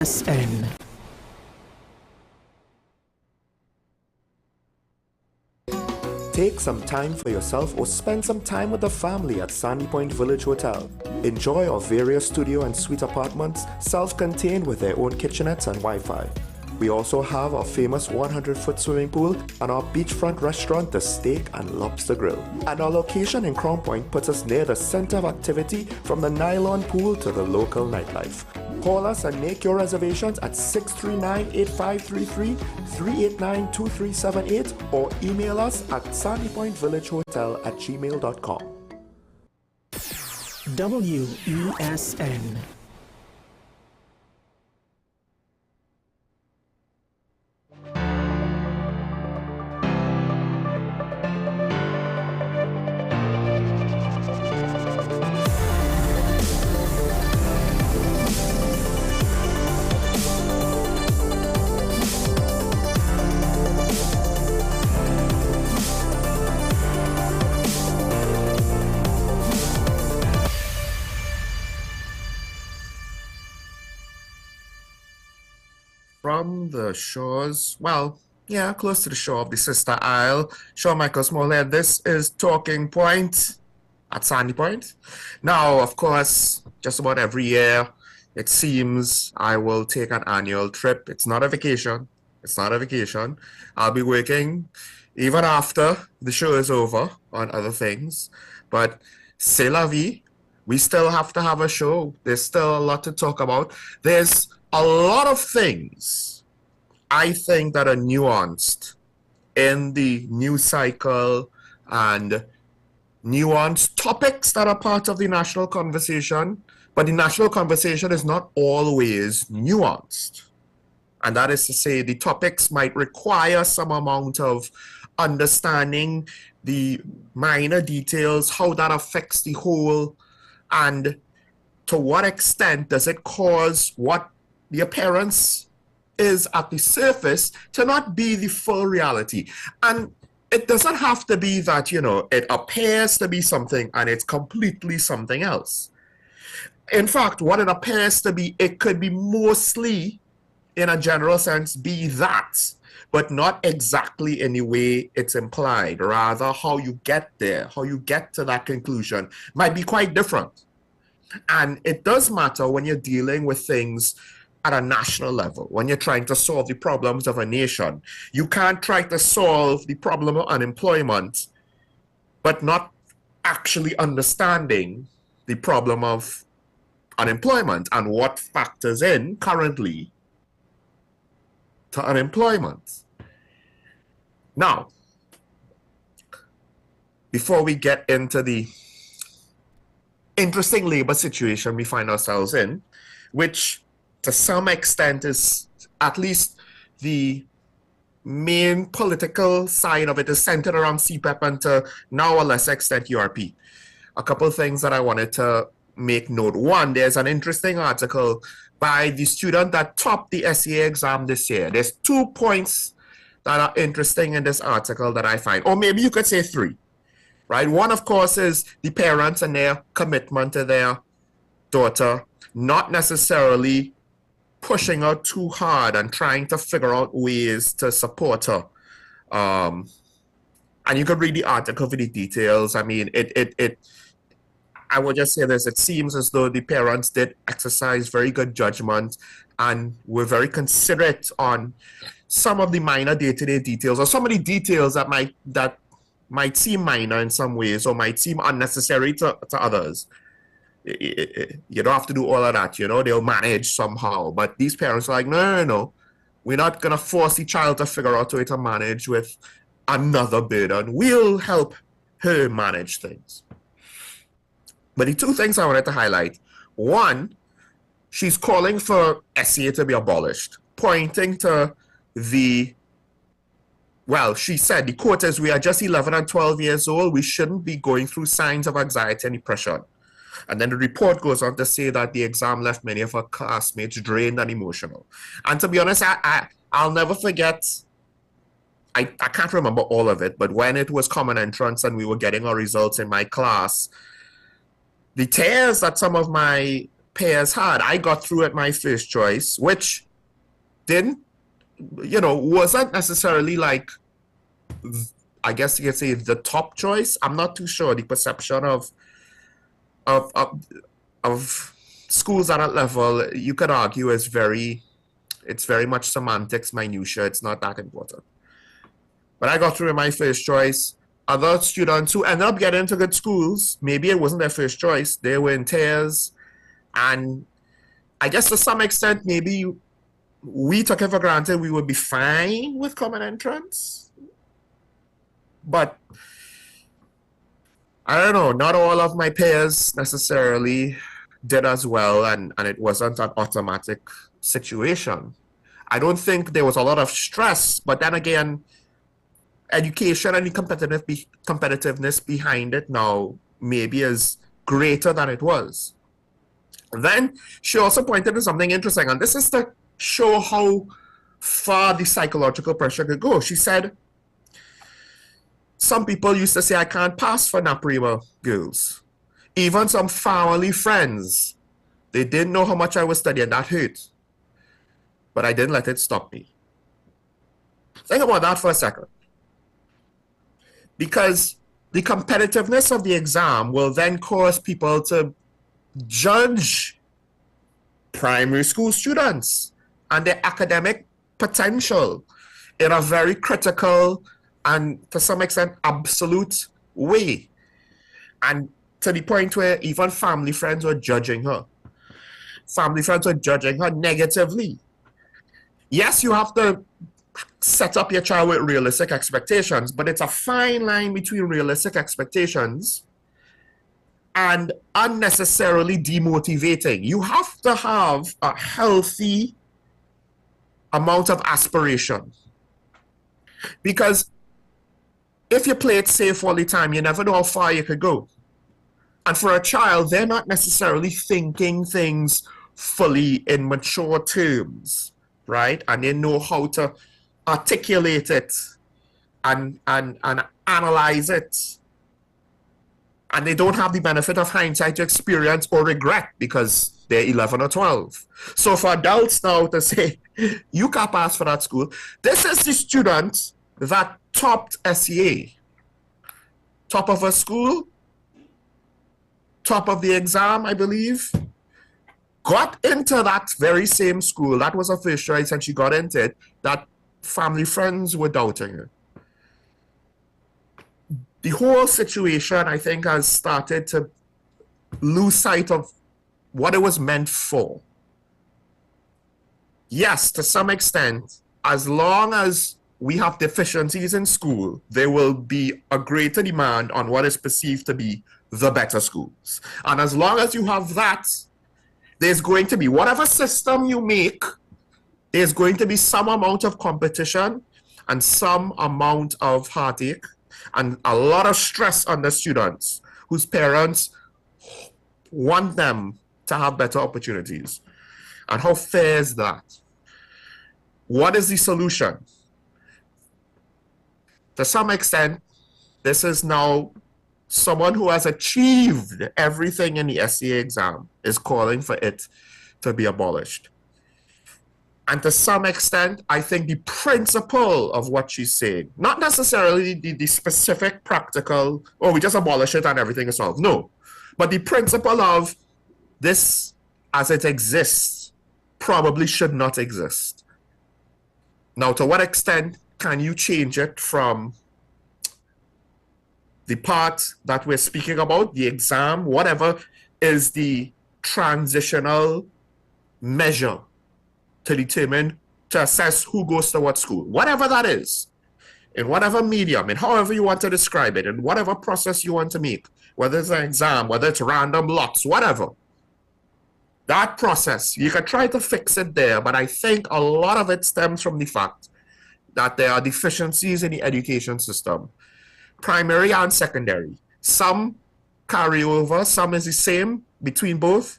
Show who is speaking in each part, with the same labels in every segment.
Speaker 1: wesn.
Speaker 2: Take some time for yourself or spend some time with the family at Sandy Point Village Hotel. Enjoy our various studio and suite apartments, self-contained with their own kitchenettes and Wi-Fi. We also have our famous 100-foot swimming pool and our beachfront restaurant, the Steak and Lobster Grill. And our location in Crown Point puts us near the center of activity from the nylon pool to the local nightlife. Call us and make your reservations at 639-8533, 389-2378 or email us at sandypointvillagehotel@gmail.com.
Speaker 1: wesn.
Speaker 3: From the shores, well, yeah, close to the shore of the Sister Isle, Shawn Michael Smallhead, this is Talking Point at Sandy Point. Now, of course, just about every year, it seems I will take an annual trip. It's not a vacation. It's not a vacation. I'll be working even after the show is over on other things. But c'est la vie. We still have to have a show. There's still a lot to talk about. There's a lot of things I think that are nuanced in the news cycle and nuanced topics that are part of the national conversation, but the national conversation is not always nuanced. And that is to say, the topics might require some amount of understanding the minor details, how that affects the whole, and to what extent does it cause what the appearance is at the surface to not be the full reality. And it doesn't have to be that, it appears to be something and it's completely something else. In fact, what it appears to be, it could be mostly, in a general sense, be that, but not exactly in the way it's implied. Rather, how you get there, how you get to that conclusion might be quite different. And it does matter when you're dealing with things at a national level, when you're trying to solve the problems of a nation. You can't try to solve the problem of unemployment, but not actually understanding the problem of unemployment and what factors in currently to unemployment. Now, before we get into the interesting labor situation we find ourselves in, which to some extent is at least the main political side of it is centered around CPEP and to now a lesser extent URP. A couple of things that I wanted to make note. One, there's an interesting article by the student that topped the SEA exam this year. There's 2 points that are interesting in this article that I find, or maybe you could say 3, right? One, of course, is the parents and their commitment to their daughter, not necessarily pushing her too hard and trying to figure out ways to support her. And you can read the article for the details. I mean, I would just say this, it seems as though the parents did exercise very good judgment and were very considerate on some of the minor day-to-day details, or some of the details that might seem minor in some ways or might seem unnecessary to others. You don't have to do all of that, they'll manage somehow. But these parents are like, no, we're not going to force the child to figure out a way to manage with another burden. We'll help her manage things. But the 2 things I wanted to highlight, one, she's calling for SEA to be abolished, pointing to she said, the quote is, we are just 11 and 12 years old. We shouldn't be going through signs of anxiety and depression. And then the report goes on to say that the exam left many of her classmates drained and emotional. And to be honest, I'll never forget, I can't remember all of it, but when it was common entrance and we were getting our results in my class, the tears that some of my pairs had. I got through at my first choice, which didn't, wasn't necessarily like, I guess you could say, the top choice. I'm not too sure. The perception of schools at that level, you could argue, it's very much semantics, minutia. It's not that important. But I got through in my first choice. Other students who ended up getting into good schools, maybe it wasn't their first choice. They were in tiers. And I guess to some extent, maybe we took it for granted we would be fine with common entrance. But I don't know, not all of my peers necessarily did as well, and it wasn't an automatic situation. I don't think there was a lot of stress, but then again, education and the competitiveness behind it now maybe is greater than it was. Then she also pointed to something interesting, and this is to show how far the psychological pressure could go. She said, some people used to say, I can't pass for Naprima girls. Even some family friends, they didn't know how much I was studying. That hurt. But I didn't let it stop me. Think about that for a second. Because the competitiveness of the exam will then cause people to judge primary school students and their academic potential in a very critical and, to some extent, absolute way. And to the point where even family friends were judging her. Family friends were judging her negatively. Yes, you have to set up your child with realistic expectations, but it's a fine line between realistic expectations and unnecessarily demotivating. You have to have a healthy amount of aspiration. Because if you play it safe all the time, you never know how far you could go. And for a child, they're not necessarily thinking things fully in mature terms, right? And they know how to articulate it and analyze it. And they don't have the benefit of hindsight, experience, or regret because they're 11 or 12. So for adults now to say, you can't pass for that school, this is the student that topped SEA. Top of her school, top of the exam, I believe, got into that very same school. That was her first choice, and she got into it. That family friends were doubting her. The whole situation, I think, has started to lose sight of what it was meant for. Yes, to some extent, as long as we have deficiencies in school, there will be a greater demand on what is perceived to be the better schools. And as long as you have that, there's going to be, whatever system you make, there's going to be some amount of competition and some amount of heartache and a lot of stress on the students whose parents want them to have better opportunities. And how fair is that? What is the solution? To some extent, this is now someone who has achieved everything in the SEA exam is calling for it to be abolished. And to some extent, I think the principle of what she's saying, not necessarily the specific practical, oh, we just abolish it and everything is solved. No, but the principle of this as it exists probably should not exist. Now, to what extent can you change it from the part that we're speaking about, the exam, whatever is the transitional measure to determine, to assess who goes to what school, whatever that is, in whatever medium, in however you want to describe it, in whatever process you want to make, whether it's an exam, whether it's random lots, whatever. That process, you can try to fix it there, but I think a lot of it stems from the fact that there are deficiencies in the education system, primary and secondary. Some carry over, some is the same between both,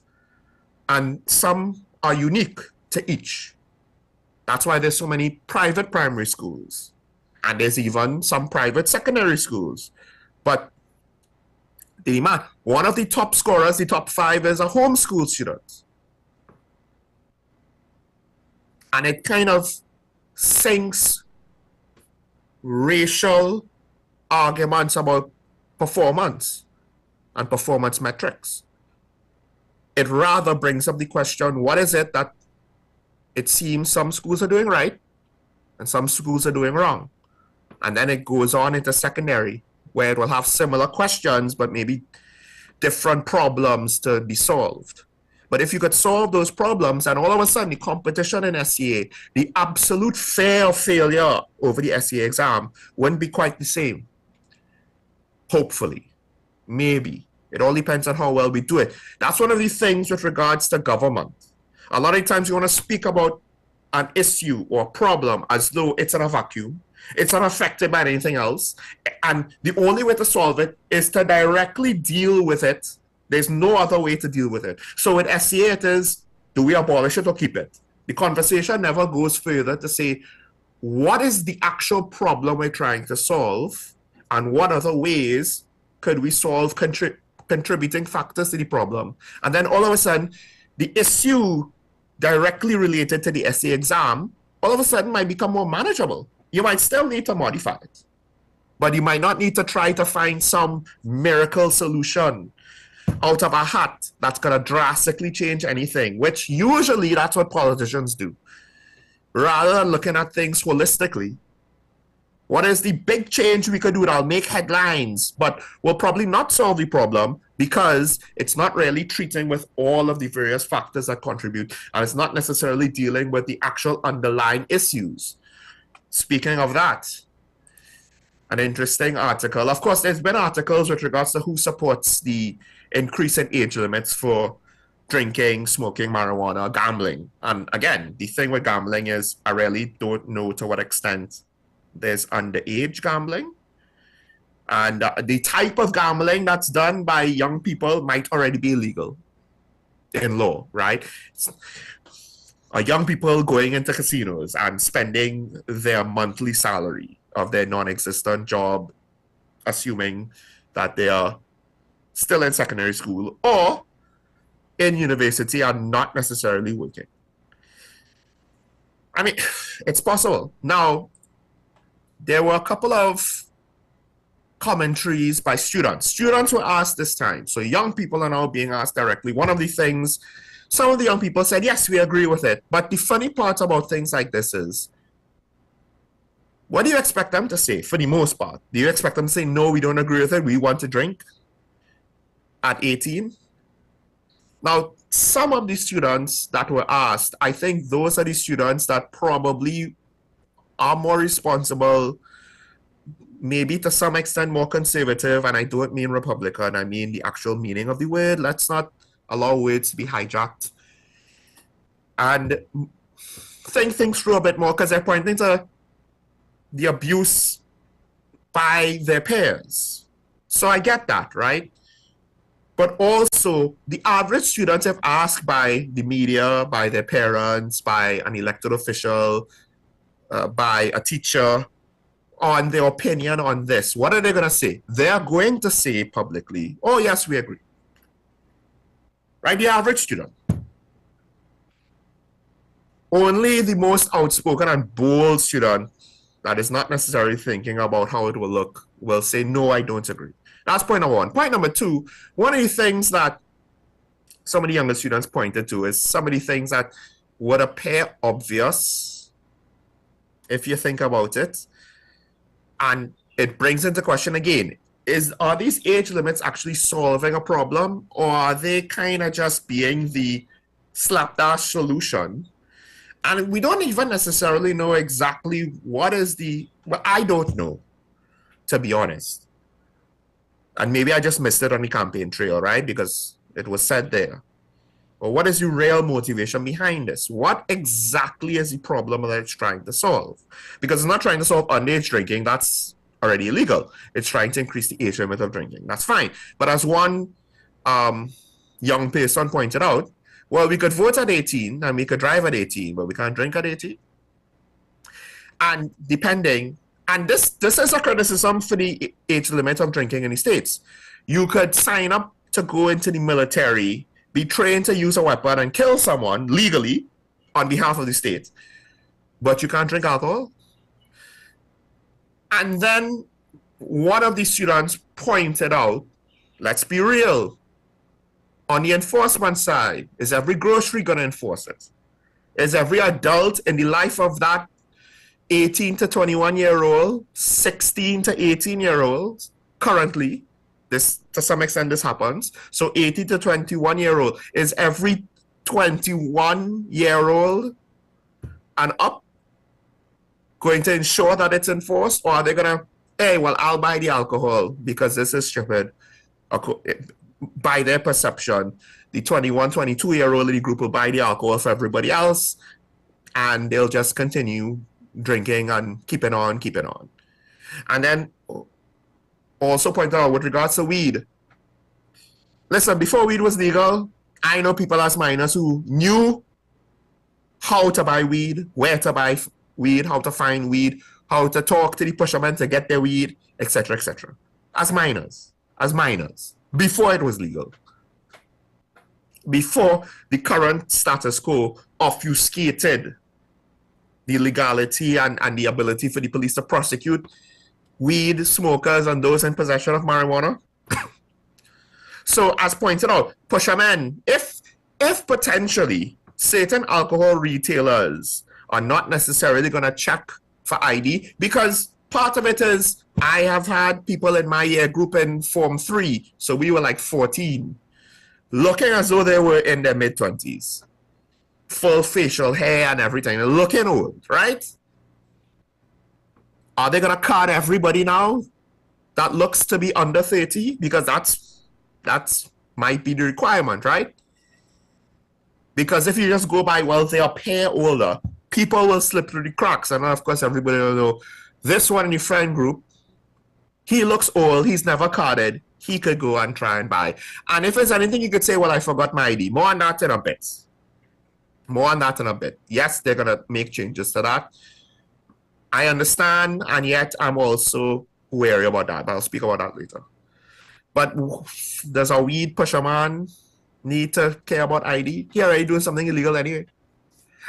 Speaker 3: and some are unique to each. That's why there's so many private primary schools, and there's even some private secondary schools. But one of the top scorers, the top 5, is a homeschool student. And it kind of sinks racial arguments about performance and performance metrics. It rather brings up the question, what is it that it seems some schools are doing right and some schools are doing wrong? And then it goes on into secondary, where it will have similar questions, but maybe different problems to be solved. But if you could solve those problems, and all of a sudden the competition in SCA, the absolute fear of failure over the SCA exam wouldn't be quite the same. Hopefully, maybe. It all depends on how well we do it. That's one of the things with regards to government. A lot of times you want to speak about an issue or problem as though it's in a vacuum. It's not affected by anything else. And the only way to solve it is to directly deal with it. There's no other way to deal with it. So with SCA, it is, do we abolish it or keep it? The conversation never goes further to say, what is the actual problem we're trying to solve? And what other ways could we solve contributing factors to the problem? And then all of a sudden, the issue directly related to the SCA exam, all of a sudden might become more manageable. You might still need to modify it, but you might not need to try to find some miracle solution out of a hat that's going to drastically change anything, which usually that's what politicians do. Rather than looking at things holistically, what is the big change we could do that'll make headlines, but will probably not solve the problem because it's not really treating with all of the various factors that contribute, and it's not necessarily dealing with the actual underlying issues. Speaking of that, an interesting article. Of course, there's been articles with regards to who supports the increase in age limits for drinking, smoking, marijuana, gambling. And again, the thing with gambling is I really don't know to what extent there's underage gambling. And the type of gambling that's done by young people might already be illegal in law, right? Young people going into casinos and spending their monthly salary of their non-existent job, assuming that they are still in secondary school or in university and not necessarily working. I mean, it's possible. Now, there were a couple of commentaries by students. Students were asked this time. So young people are now being asked directly. One of the things, some of the young people said, yes, we agree with it. But the funny part about things like this is, what do you expect them to say for the most part? Do you expect them to say, no, we don't agree with it, we want to drink at 18? Now, some of the students that were asked, I think those are the students that probably are more responsible, maybe to some extent more conservative, and I don't mean Republican, I mean the actual meaning of the word. Let's not allow words to be hijacked. And think things through a bit more, because they're pointing to the abuse by their peers. So I get that, right? But also, the average students, if asked by the media, by their parents, by an elected official, by a teacher, on their opinion on this, what are they going to say? They are going to say publicly, oh, yes, we agree. Right? The average student. Only the most outspoken and bold student that is not necessarily thinking about how it will look will say, no, I don't agree. That's point number one. Point number two, one of the things that some of the younger students pointed to is some of the things that would appear obvious if you think about it. And it brings into question again, are these age limits actually solving a problem, or are they kind of just being the slapdash solution? And we don't even necessarily know exactly what is well, I don't know, to be honest. And maybe I just missed it on the campaign trail, right? Because it was said there. But what is the real motivation behind this? What exactly is the problem that it's trying to solve? Because it's not trying to solve underage drinking. That's already illegal. It's trying to increase the age limit of drinking. That's fine. But as one young person pointed out, well, we could vote at 18 and we could drive at 18, but we can't drink at 18. And depending, and this is a criticism for the age limit of drinking in the States. You could sign up to go into the military, be trained to use a weapon and kill someone legally on behalf of the state. but you can't drink alcohol. And then one of the students pointed out, let's be real, on the enforcement side, is every grocery going to enforce it? Is every adult in the life of that 18 to 21-year-old, 16 to 18-year-olds, currently, this to some extent this happens, so 18 to 21-year-old, is every 21-year-old and up going to ensure that it's enforced, or are they going to, hey, well, I'll buy the alcohol because this is stupid? By their perception, the 21, 22-year-old in the group will buy the alcohol for everybody else, and they'll just continue drinking and keeping on. And then also point out with regards to weed. Listen, before weed was legal, I know people as minors who knew how to buy weed, where to buy weed, how to find weed, how to talk to the pushermen to get their weed, etc., etc. As minors, before it was legal. Before the current status quo obfuscated the legality and the ability for the police to prosecute weed smokers and those in possession of marijuana. So as pointed out, pushermen, if potentially certain alcohol retailers are not necessarily going to check for ID, because part of it is I have had people in my year group in Form 3, so we were like 14, looking as though they were in their mid-20s. Full facial hair and everything, looking old, right? Are they going to card everybody now that looks to be under 30? Because that's might be the requirement, right? Because if you just go by, well, they are pair older, people will slip through the cracks. And of course, everybody will know this one in the friend group, he looks old, he's never carded, he could go and try and buy. And if there's anything you could say, well, I forgot my ID. More on that in a bit. Yes, they're going to make changes to that. I understand, and yet I'm also wary about that. I'll speak about that later. But does a weed pusherman need to care about ID? He already doing something illegal anyway.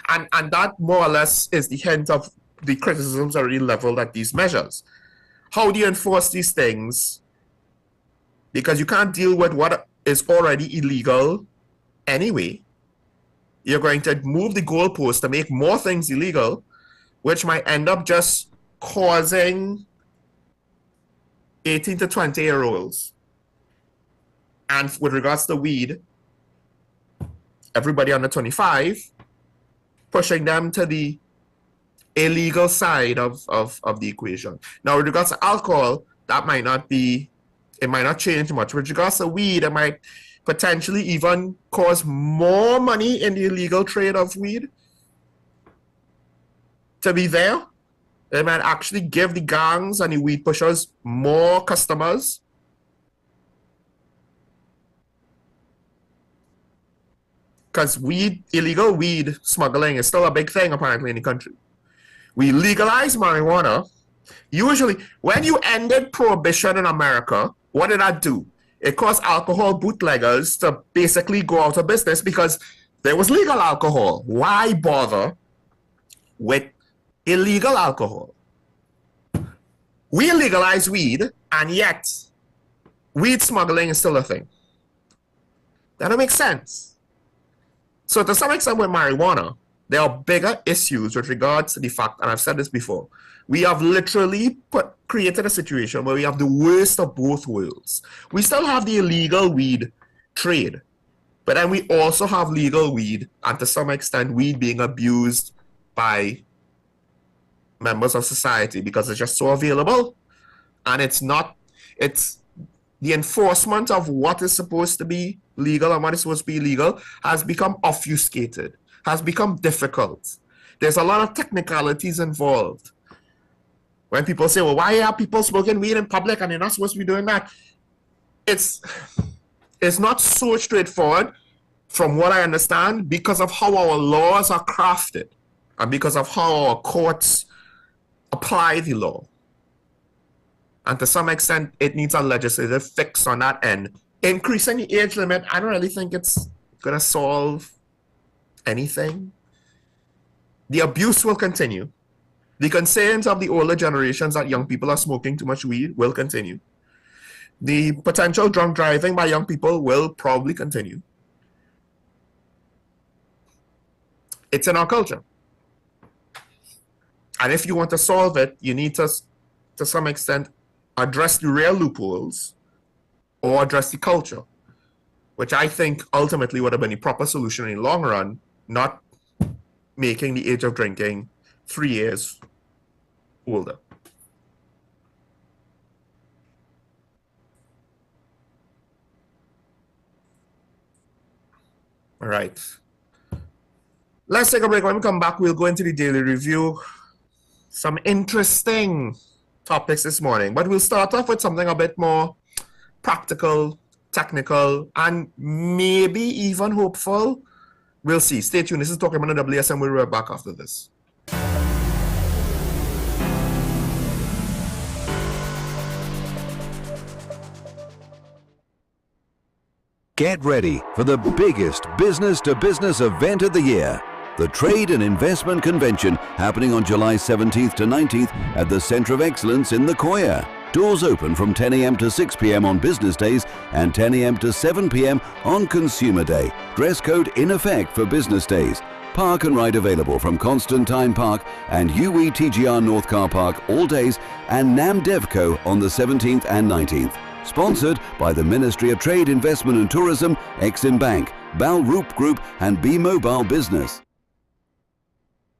Speaker 3: And that more or less is the hint of the criticisms already leveled at these measures. How do you enforce these things? Because you can't deal with what is already illegal anyway. You're going to move the goalpost to make more things illegal, which might end up just causing 18 to 20-year-olds. And with regards to weed, everybody under 25, pushing them to the illegal side of the equation. Now, with regards to alcohol, that might not be, it might not change much. With regards to weed, it might potentially even cause more money in the illegal trade of weed to be there. It might actually give the gangs and the weed pushers more customers. Because illegal weed smuggling is still a big thing apparently in the country. We legalized marijuana. Usually, when you ended prohibition in America, what did that do? It caused alcohol bootleggers to basically go out of business because there was legal alcohol. Why bother with illegal alcohol? We legalized weed, and yet weed smuggling is still a thing. That don't make sense. So to some extent with marijuana, there are bigger issues with regards to the fact, and I've said this before, we have literally created a situation where we have the worst of both worlds. We still have the illegal weed trade, but then we also have legal weed, and to some extent weed being abused by members of society because it's just so available, and it's the enforcement of what is supposed to be legal and what is supposed to be illegal has become obfuscated, has become difficult. There's a lot of technicalities involved. When people say, well, why are people smoking weed in public and they're not supposed to be doing that? It's not so straightforward from what I understand because of how our laws are crafted and because of how our courts apply the law. And to some extent, it needs a legislative fix on that end. Increasing the age limit, I don't really think it's going to solve anything. the abuse will continue. The concerns of the older generations that young people are smoking too much weed will continue. The potential drunk driving by young people will probably continue. It's in our culture. And if you want to solve it, you need to some extent, address the real loopholes or address the culture, which I think ultimately would have been the proper solution in the long run, not making the age of drinking 3 years older. All right. Let's take a break. When we come back, we'll go into the daily review. Some interesting topics this morning, but we'll start off with something a bit more practical, technical, and maybe even hopeful. We'll see. Stay tuned. This is Talking About the WSN. We'll be right back after this.
Speaker 4: Get ready for the biggest business-to-business event of the year. The Trade and Investment Convention, happening on July 17th to 19th at the Centre of Excellence in the Koya. Doors open from 10 a.m. to 6 p.m. on business days and 10 a.m. to 7 p.m. on Consumer Day. Dress code in effect for business days. Park and ride available from Constantine Park and UETGR North Car Park all days, and NAM Devco on the 17th and 19th. Sponsored by the Ministry of Trade, Investment and Tourism, Exim Bank, Bal Roop Group and Bmobile Business.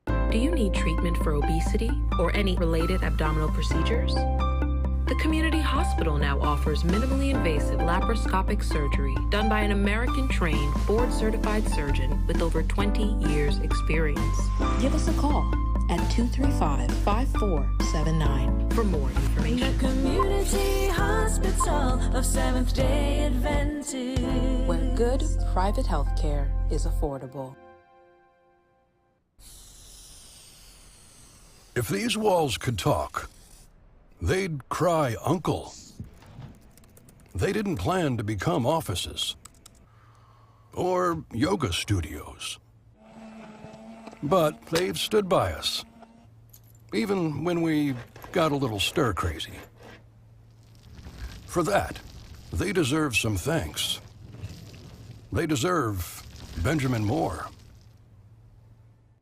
Speaker 5: Do you need treatment for obesity or any related abdominal procedures? The community hospital now offers minimally invasive laparoscopic surgery done by an American-trained, board-certified surgeon with over 20 years' experience. Give us a call at 235-5479 for more information.
Speaker 6: The Community Hospital of Seventh-day Adventist,
Speaker 5: where good private health care is affordable.
Speaker 7: If these walls could talk, they'd cry uncle. They didn't plan to become offices or yoga studios. But they've stood by us, even when we got a little stir-crazy. For that, they deserve some thanks. They deserve Benjamin Moore.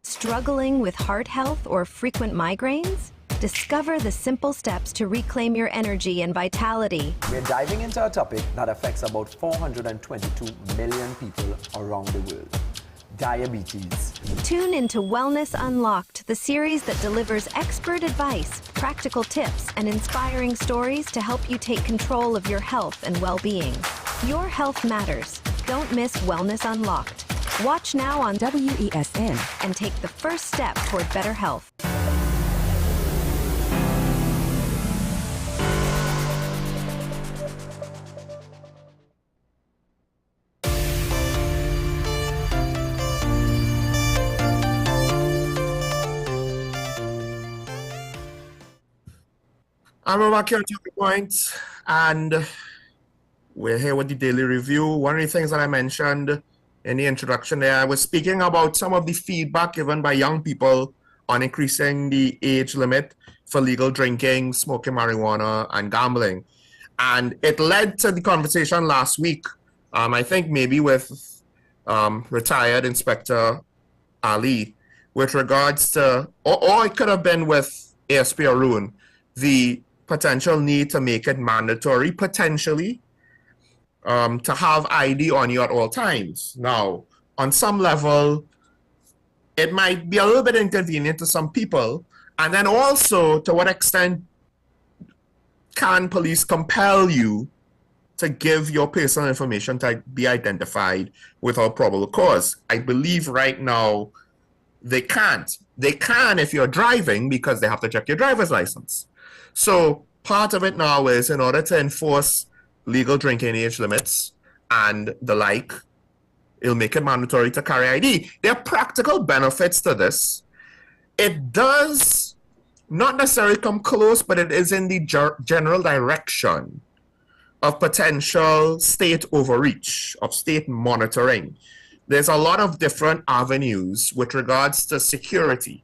Speaker 8: Struggling with heart health or frequent migraines? Discover the simple steps to reclaim your energy and vitality.
Speaker 9: We're diving into a topic that affects about 422 million people around the world: diabetes.
Speaker 8: Tune into Wellness Unlocked, the series that delivers expert advice, practical tips, and inspiring stories to help you take control of your health and well-being. Your health matters. Don't miss Wellness Unlocked. Watch now on WESN and take the first step toward better health.
Speaker 3: I'm back here on Talking Point, and we're here with the daily review. One of the things that I mentioned in the introduction there, I was speaking about some of the feedback given by young people on increasing the age limit for legal drinking, smoking marijuana, and gambling. And it led to the conversation last week, I think maybe with retired Inspector Ali, with regards to, or it could have been with ASP Arun, the potential need to make it mandatory, potentially, to have ID on you at all times. Now, on some level, it might be a little bit inconvenient to some people. And then also, to what extent can police compel you to give your personal information to be identified without probable cause? I believe right now they can't. They can if you're driving, because they have to check your driver's license. So part of it now is, in order to enforce legal drinking age limits and the like, it'll make it mandatory to carry ID. There are practical benefits to this. It does not necessarily come close, but it is in the general direction of potential state overreach, of state monitoring, there's a lot of different avenues with regards to security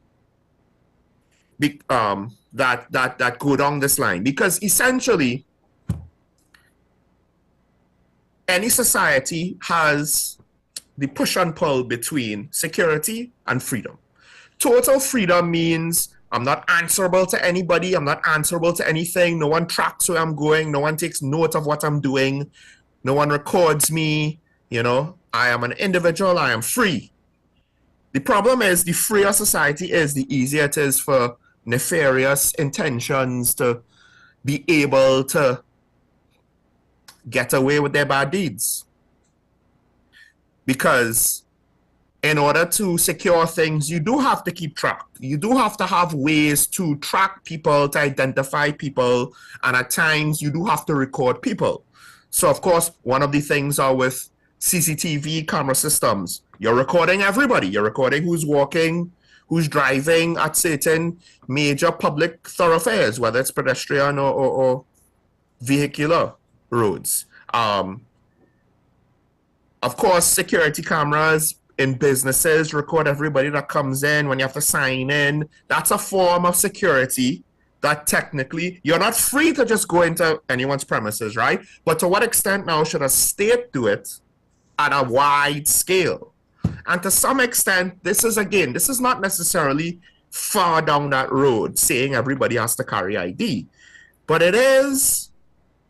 Speaker 3: that go down this line, because essentially any society has the push and pull between security and freedom. Total freedom means I'm not answerable to anybody, I'm not answerable to anything, no one tracks where I'm going, no one takes note of what I'm doing, no one records me, you know, I am an individual, I am free. The problem is, the freer society is, the easier it is for nefarious intentions to be able to get away with their bad deeds. Because in order to secure things, you do have to keep track. You do have to have ways to track people, to identify people, and at times you do have to record people. So of course, one of the things are with CCTV camera systems. You're recording everybody. You're recording who's walking, who's driving at certain major public thoroughfares, whether it's pedestrian or vehicular roads. Of course, security cameras in businesses record everybody that comes in when you have to sign in. That's a form of security that technically you're not free to just go into anyone's premises, right? But to what extent now should a state do it at a wide scale? And to some extent, this is not necessarily far down that road saying everybody has to carry ID, but it is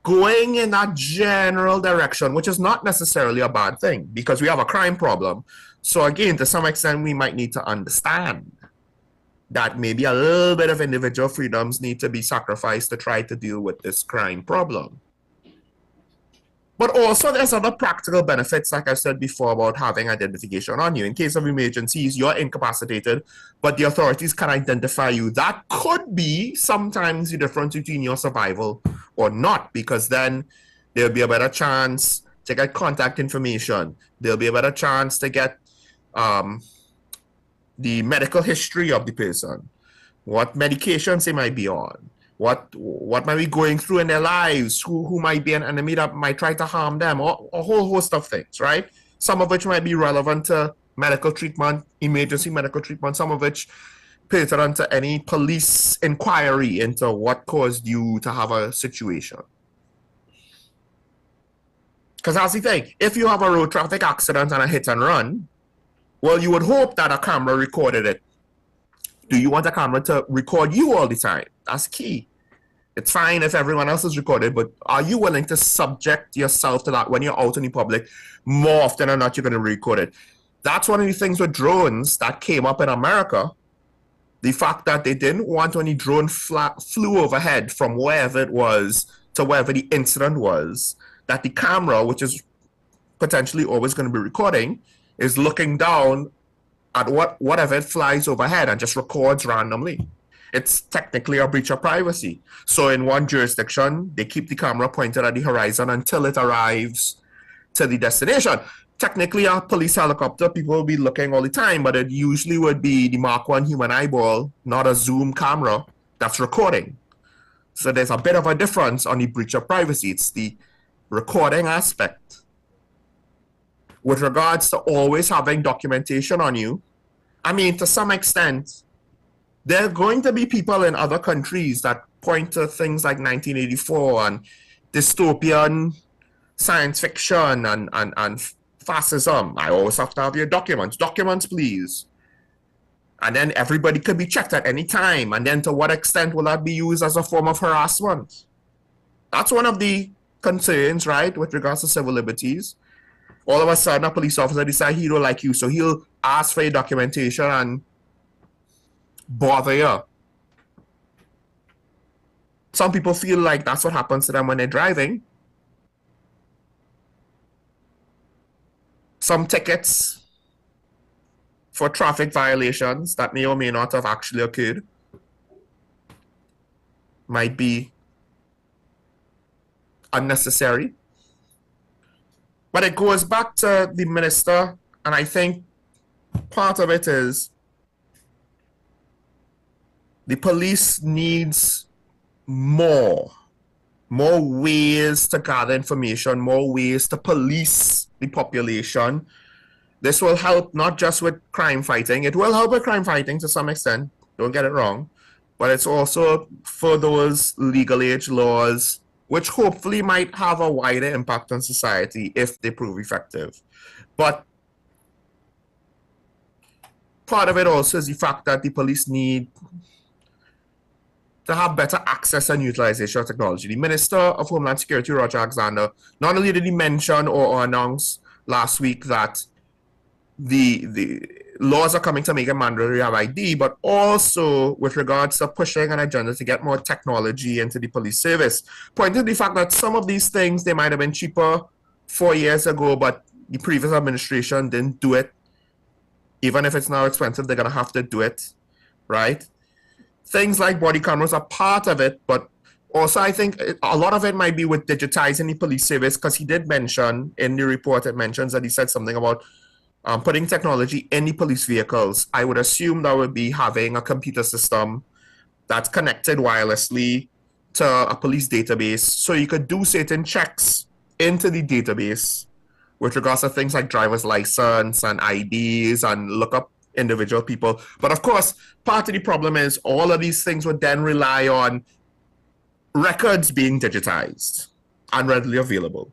Speaker 3: going in that general direction, which is not necessarily a bad thing, because we have a crime problem. So again, to some extent, we might need to understand that maybe a little bit of individual freedoms need to be sacrificed to try to deal with this crime problem. But also there's other practical benefits, like I said before, about having identification on you. In case of emergencies, you're incapacitated, but the authorities can identify you. That could be sometimes the difference between your survival or not, because then there'll be a better chance to get contact information. There'll be a better chance to get the medical history of the person, what medications they might be on, what might be going through in their lives, who might be an enemy that might try to harm them, or a whole host of things, right? Some of which might be relevant to medical treatment, emergency medical treatment, some of which pertinent to any police inquiry into what caused you to have a situation. Because that's the thing, if you have a road traffic accident and a hit and run, well, you would hope that a camera recorded it. Do you want a camera to record you all the time? That's key. It's fine if everyone else is recorded, but are you willing to subject yourself to that when you're out in the public? More often than not, you're going to record it. That's one of the things with drones that came up in America. The fact that they didn't want when the drone flew overhead from wherever it was to wherever the incident was, that the camera, which is potentially always going to be recording, is looking down at whatever it flies overhead and just records randomly. It's technically a breach of privacy. So in one jurisdiction, they keep the camera pointed at the horizon until it arrives to the destination. Technically, a police helicopter, people will be looking all the time, but it usually would be the Mark I human eyeball, not a zoom camera, that's recording. So there's a bit of a difference on the breach of privacy. It's the recording aspect. With regards to always having documentation on you, I mean, to some extent, there are going to be people in other countries that point to things like 1984 and dystopian science fiction and fascism. I always have to have your documents. Documents, please. And then everybody could be checked at any time. And then to what extent will that be used as a form of harassment? That's one of the concerns, right, with regards to civil liberties. All of a sudden, a police officer decides he don't like you, so he'll ask for your documentation and bother you. Some people feel like that's what happens to them when they're driving. Some tickets for traffic violations that may or may not have actually occurred might be unnecessary. But it goes back to the minister, and I think part of it is the police needs more ways to gather information, more ways to police the population This will help not just with crime fighting. It will help with crime fighting to some extent. Don't get it wrong. But it's also for those legal age laws, which hopefully might have a wider impact on society if they prove effective. But part of it also is the fact that the police need to have better access and utilization of technology. The Minister of Homeland Security, Roger Alexander, not only did he mention or announce last week that the laws are coming to make it mandatory to have ID, but also with regards to pushing an agenda to get more technology into the police service, pointing to the fact that some of these things, they might have been cheaper 4 years ago, but the previous administration didn't do it. Even if it's now expensive, they're going to have to do it, right? Things like body cameras are part of it, but also I think a lot of it might be with digitizing the police service, because he did mention in the report, it mentions that he said something about putting technology in the police vehicles. I would assume that would be having a computer system that's connected wirelessly to a police database, so you could do certain checks into the database with regards to things like driver's license and IDs and look up individual people. But of course, part of the problem is all of these things would then rely on records being digitized and readily available.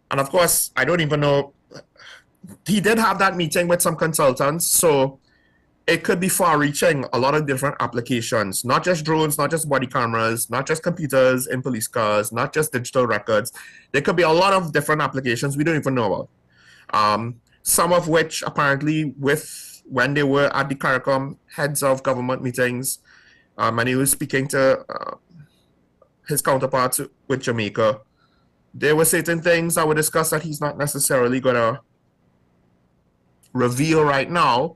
Speaker 3: And of course, I don't even know, he did have that meeting with some consultants, so it could be far-reaching, a lot of different applications, not just drones, not just body cameras, not just computers in police cars, not just digital records. There could be a lot of different applications we don't even know about. Some of which apparently when they were at the CARICOM heads of government meetings, and he was speaking to his counterparts with Jamaica, there were certain things that were discussed that he's not necessarily going to reveal right now.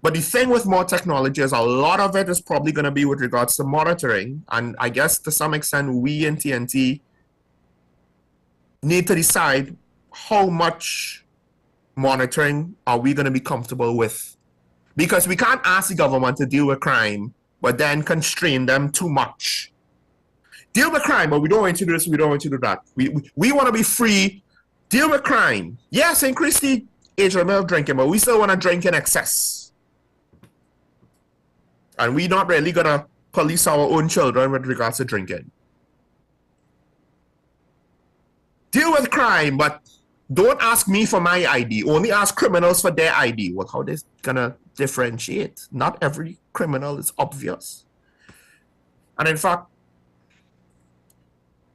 Speaker 3: But the thing with more technology is a lot of it is probably going to be with regards to monitoring. And I guess to some extent, we in TNT need to decide how much monitoring are we going to be comfortable with. Because we can't ask the government to deal with crime, but then constrain them too much. Deal with crime, but we don't want you to do this, we don't want you to do that. We want to be free. Deal with crime. Yes, increase the age limit of drinking, but we still want to drink in excess. And we're not really going to police our own children with regards to drinking. Deal with crime, but don't ask me for my ID. Only ask criminals for their ID. Well, how are they going to differentiate? Not every criminal is obvious. And in fact,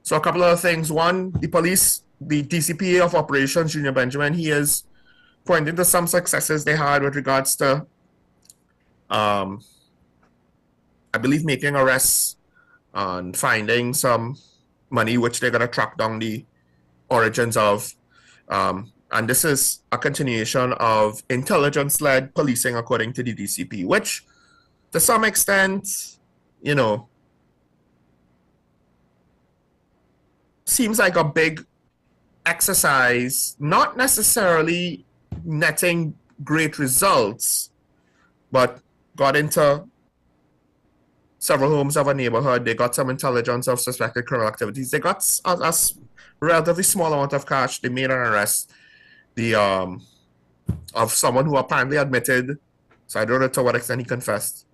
Speaker 3: so a couple of things. One, the police, the DCP of Operations, Junior Benjamin, he is pointing to some successes they had with regards to I believe making arrests and finding some money which they're going to track down the origins of. And this is a continuation of intelligence-led policing according to the DCP, which to some extent, you know, seems like a big exercise, not necessarily netting great results, but got into several homes of a neighborhood. They got some intelligence of suspected criminal activities. They got a relatively small amount of cash. They made an arrest of someone who apparently admitted, so I don't know to what extent he confessed.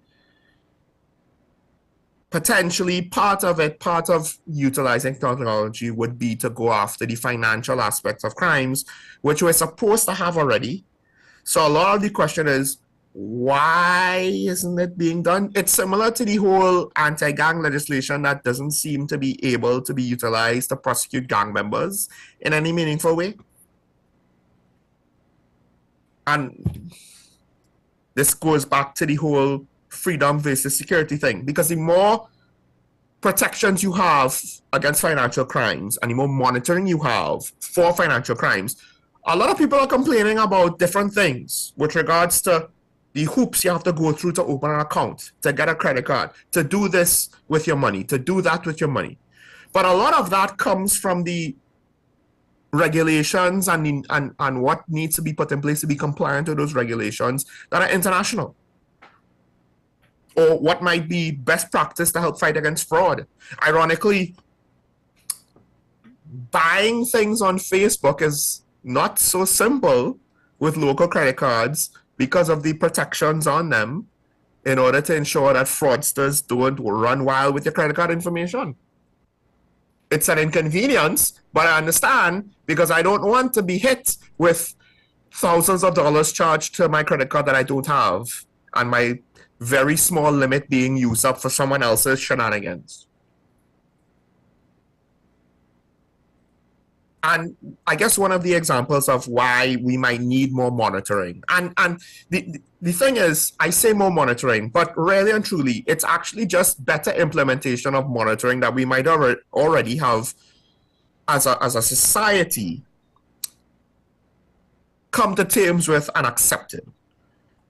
Speaker 3: Potentially part of utilizing technology would be to go after the financial aspects of crimes, which we're supposed to have already. So a lot of the question is, why isn't it being done? It's similar to the whole anti-gang legislation that doesn't seem to be able to be utilized to prosecute gang members in any meaningful way. And this goes back to the whole freedom versus security thing, because the more protections you have against financial crimes and the more monitoring you have for financial crimes, a lot of people are complaining about different things with regards to the hoops you have to go through to open an account, to get a credit card, to do this with your money, to do that with your money. But a lot of that comes from the regulations and what needs to be put in place to be compliant with those regulations that are international, or what might be best practice to help fight against fraud. Ironically, buying things on Facebook is not so simple with local credit cards because of the protections on them in order to ensure that fraudsters don't run wild with your credit card information. It's an inconvenience, but I understand because I don't want to be hit with thousands of dollars charged to my credit card that I don't have, and my very small limit being used up for someone else's shenanigans. And I guess one of the examples of why we might need more monitoring. And the thing is, I say more monitoring, but really and truly, it's actually just better implementation of monitoring that we might already have as a society come to terms with and accepted.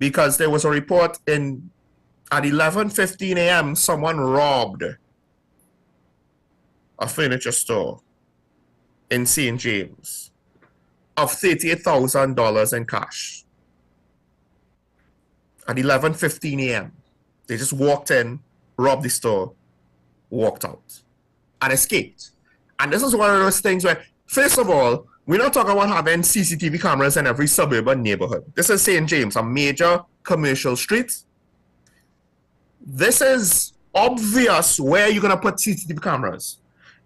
Speaker 3: Because there was a report at 11:15 a.m., someone robbed a furniture store in St. James of $38,000 in cash. At 11:15 a.m. They just walked in, robbed the store, walked out, and escaped. And this is one of those things where, first of all, we're not talking about having CCTV cameras in every suburban neighborhood. This is St. James, a major commercial street. This is obvious where you're going to put CCTV cameras.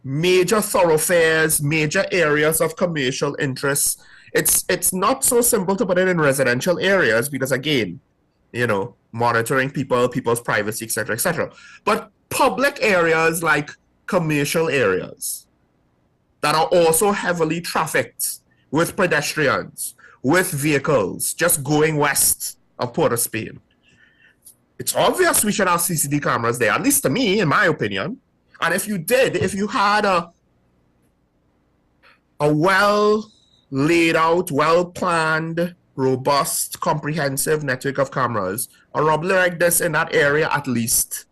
Speaker 3: Major thoroughfares, major areas of commercial interest. It's not so simple to put it in residential areas because, again, you know, monitoring people's privacy, etc., etc. But public areas like commercial areas that are also heavily trafficked with pedestrians, with vehicles just going west of Port of Spain. It's obvious we should have CCTV cameras there, at least to me, in my opinion. And if you had a well laid out, well planned, robust, comprehensive network of cameras, a robbery like this in that area at least,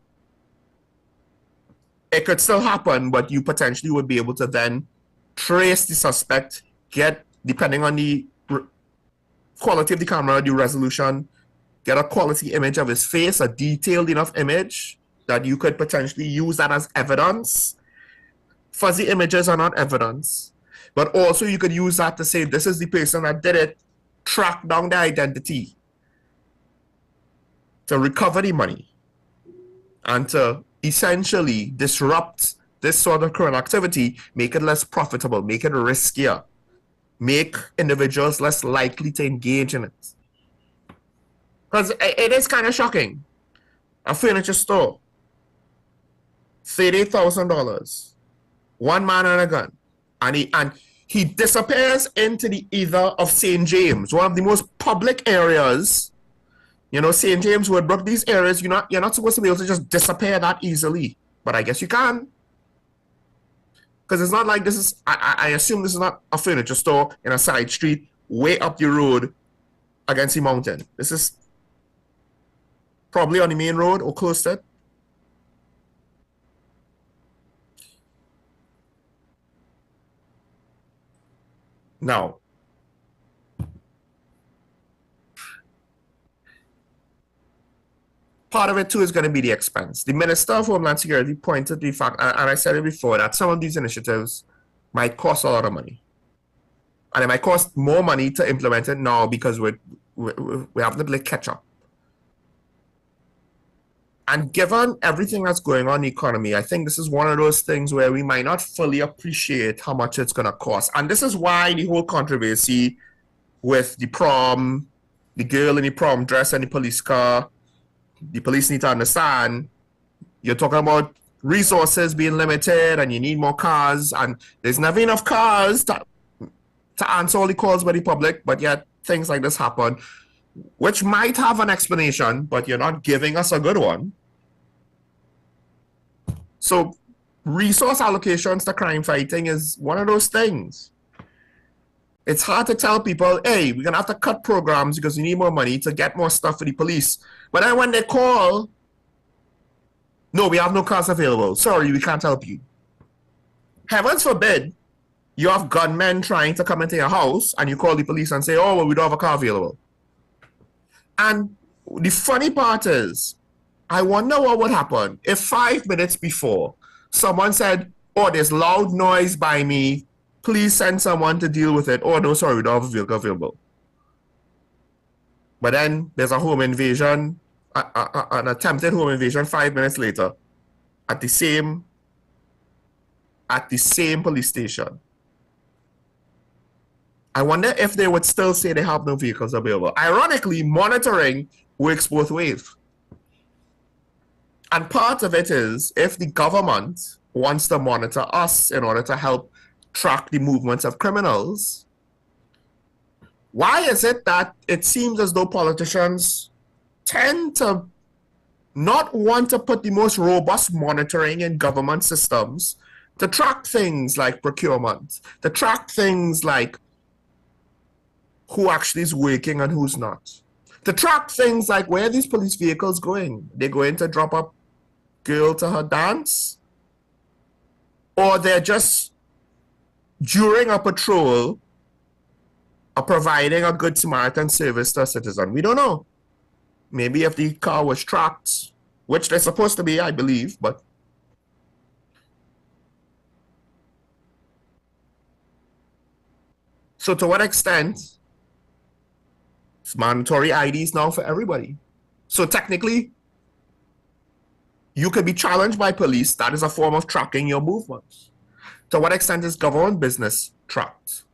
Speaker 3: it could still happen, but you potentially would be able to then trace the suspect, get, depending on the quality of the camera, the resolution, get a quality image of his face, a detailed enough image that you could potentially use that as evidence. Fuzzy images are not evidence, but also you could use that to say this is the person that did it, track down the identity, to recover the money, and to essentially disrupt this sort of criminal activity, make it less profitable, make it riskier, make individuals less likely to engage in it. Because it is kind of shocking. A furniture store, $38,000, one man and a gun, and he disappears into the ether of St. James, one of the most public areas. You know, St. James, Woodbrook, these areas, you're not supposed to be able to just disappear that easily, but I guess you can. Because it's not like this is, I assume this is not a furniture store in a side street way up the road against the mountain. This is probably on the main road or close to it. Now, part of it too is going to be the expense. The Minister of Homeland Security pointed to the fact, and I said it before, that some of these initiatives might cost a lot of money. And it might cost more money to implement it now because we have to play catch up. And given everything that's going on in the economy, I think this is one of those things where we might not fully appreciate how much it's going to cost. And this is why the whole controversy with the prom, the girl in the prom dress and the police car, the police need to understand, you're talking about resources being limited and you need more cars, and there's never enough cars to answer all the calls by the public, but yet things like this happen, which might have an explanation, but you're not giving us a good one. So resource allocations to crime fighting is one of those things. It's hard to tell people, hey, we're going to have to cut programs because we need more money to get more stuff for the police. But then when they call, no, we have no cars available. Sorry, we can't help you. Heavens forbid, you have gunmen trying to come into your house and you call the police and say, oh, well, we don't have a car available. And the funny part is, I wonder what would happen if 5 minutes before someone said, oh, there's loud noise by me, please send someone to deal with it. Oh, no, sorry, we don't have a vehicle available. But then there's a home invasion, an attempted home invasion 5 minutes later at the same police station. I wonder if they would still say they have no vehicles available. Ironically, monitoring works both ways. And part of it is if the government wants to monitor us in order to help track the movements of criminals, why is it that it seems as though politicians tend to not want to put the most robust monitoring in government systems to track things like procurement, to track things like who actually is working and who's not, to track things like where are these police vehicles going? They're going to drop a girl to her dance? Or they're just, during a patrol, are providing a good Samaritan service to a citizen? We don't know. Maybe if the car was tracked, which they're supposed to be, I believe, but so to what extent it's mandatory IDs now for everybody? So technically, you could be challenged by police. That is a form of tracking your movements. To what extent is government business tracked?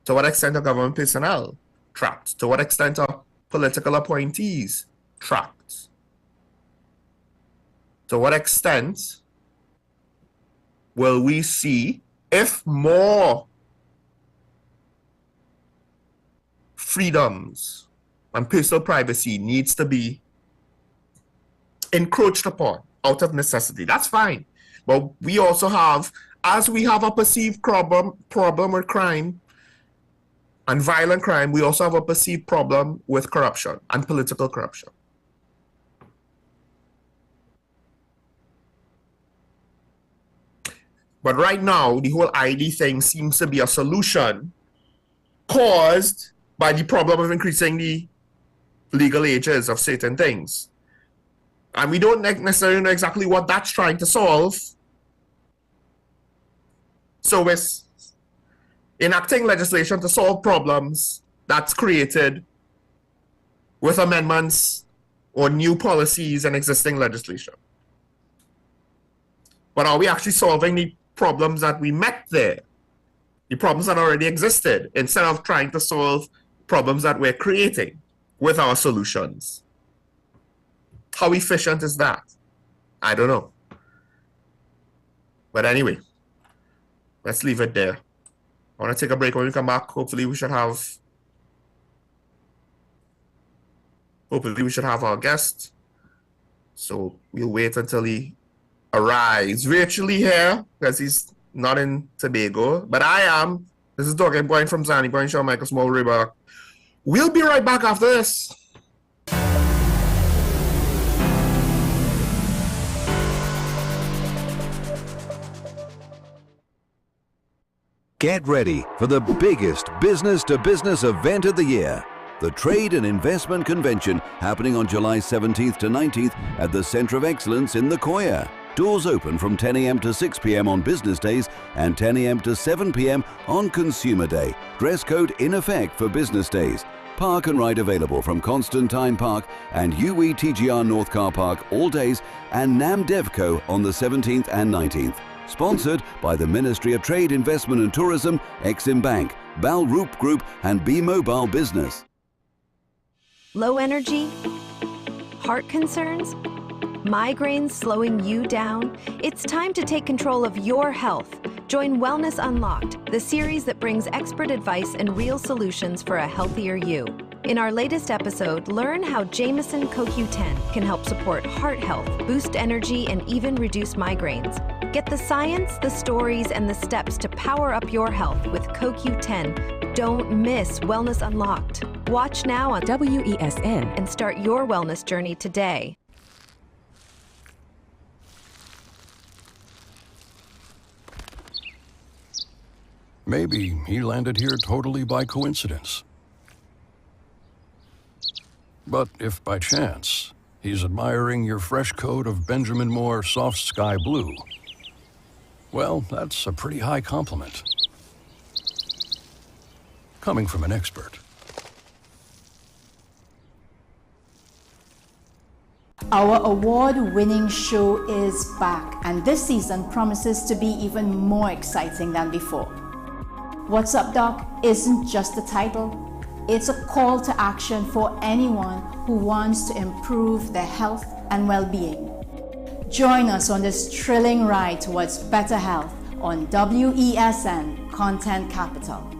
Speaker 3: To what extent are government personnel tracked? To what extent are political appointees tracked? To what extent will we see if more freedoms and personal privacy needs to be encroached upon out of necessity? That's fine. But we also have, as we have a perceived problem with crime and violent crime, we also have a perceived problem with corruption and political corruption. But right now, the whole ID thing seems to be a solution caused by the problem of increasing the legal ages of certain things. And we don't necessarily know exactly what that's trying to solve. So we're enacting legislation to solve problems that's created with amendments or new policies and existing legislation. But are we actually solving the problems that we met there? The problems that already existed, instead of trying to solve problems that we're creating with our solutions? How efficient is that? I don't know. But anyway, let's leave it there. I want to take a break. When we come back, hopefully we should have our guest. So we'll wait until he arrives virtually here, because he's not in Tobago, but I am. This is Talking Point from Sandy Point Show. Michael Small River. We'll be right back after this.
Speaker 4: Get ready for the biggest business-to-business event of the year. The Trade and Investment Convention, happening on July 17th to 19th at the Center of Excellence in the Koya. Doors open from 10 a.m. to 6 p.m. on business days and 10 a.m. to 7 p.m. on Consumer Day. Dress code in effect for business days. Park and ride available from Constantine Park and UETGR North Car Park all days, and NAMDevco on the 17th and 19th. Sponsored by the Ministry of Trade, Investment and Tourism, Exim Bank, Bal Roop Group and Bmobile Business.
Speaker 8: Low energy? Heart concerns? Migraines slowing you down? It's time to take control of your health. Join Wellness Unlocked, the series that brings expert advice and real solutions for a healthier you. In our latest episode, learn how Jameson CoQ10 can help support heart health, boost energy, and even reduce migraines. Get the science, the stories, and the steps to power up your health with CoQ10. Don't miss Wellness Unlocked. Watch now on WESN and start your wellness journey today.
Speaker 7: Maybe he landed here totally by coincidence. But if by chance he's admiring your fresh coat of Benjamin Moore soft sky blue, well, that's a pretty high compliment. coming from an expert.
Speaker 10: Our award-winning show is back, and this season promises to be even more exciting than before. What's Up, Doc isn't just a title. It's a call to action for anyone who wants to improve their health and well-being. Join us on this thrilling ride towards better health on WESN Content Capital.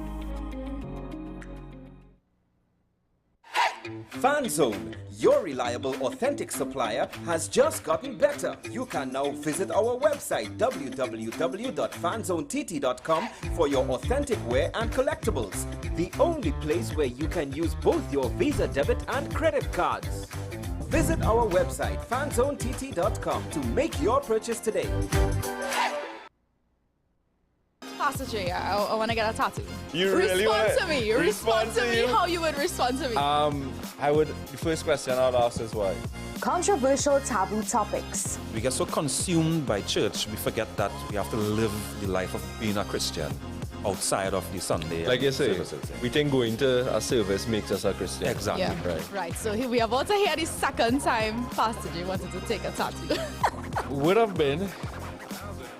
Speaker 11: FanZone, your reliable, authentic supplier, has just gotten better. You can now visit our website www.fanzonett.com for your authentic wear and collectibles. The only place where you can use both your Visa debit and credit cards. Visit our website fanzonett.com to make your purchase today.
Speaker 12: Pastor J, I want to get a tattoo.
Speaker 13: You really want
Speaker 12: to me. Respond to me. How you would respond to me?
Speaker 13: The first question I'd ask is why.
Speaker 14: Controversial taboo topics.
Speaker 15: We get so consumed by church, we forget that we have to live the life of being a Christian outside of the Sunday.
Speaker 13: Like you say, we think going to a service makes us a Christian.
Speaker 15: Exactly.
Speaker 13: Yeah.
Speaker 12: Right. So here we are about to hear the second time Pastor J wanted to take a tattoo.
Speaker 13: Would have been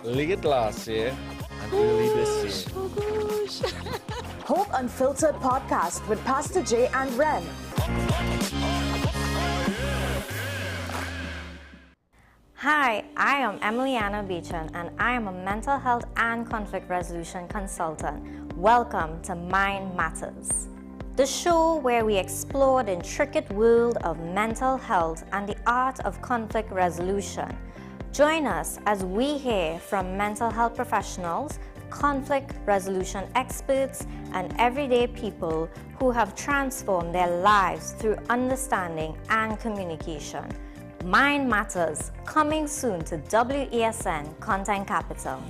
Speaker 13: late last year and early this year.
Speaker 12: Oh gosh.
Speaker 14: Hope Unfiltered podcast with Pastor J and Ren.
Speaker 16: Hi, I am Emiliana Beechan and I am a mental health and conflict resolution consultant. Welcome to Mind Matters, the show where we explore the intricate world of mental health and the art of conflict resolution. Join us as we hear from mental health professionals, conflict resolution experts, and everyday people who have transformed their lives through understanding and communication. Mind Matters, coming soon to WESN Content Capital.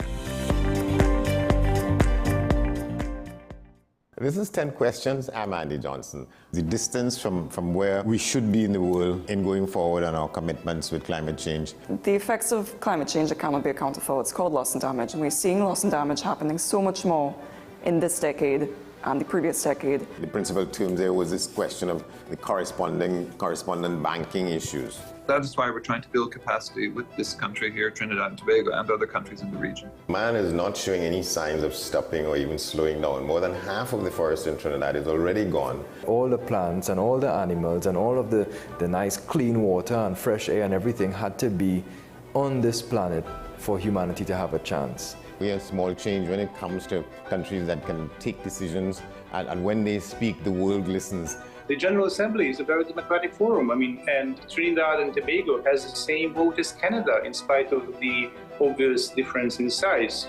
Speaker 17: This is 10 Questions. I'm Andy Johnson. The distance from where we should be in the world in going forward on our commitments with climate change.
Speaker 18: The effects of climate change that cannot be accounted for. It's called loss and damage, and we're seeing loss and damage happening so much more in this decade and the previous decade.
Speaker 17: The principal term there was this question of the correspondent banking issues.
Speaker 19: That is why we're trying to build capacity with this country here, Trinidad and Tobago, and other countries in the region. Man is not showing any signs of stopping or even slowing down. More than half of the forest in Trinidad is already gone.
Speaker 20: All the plants and all the animals and all of the nice clean water and fresh air and everything had to be on this planet for humanity to have a chance.
Speaker 17: We have small change when it comes to countries that can take decisions, and when they speak, the world listens.
Speaker 21: The General Assembly is a very democratic forum. And Trinidad and Tobago has the same vote as Canada, in spite of the obvious difference in size.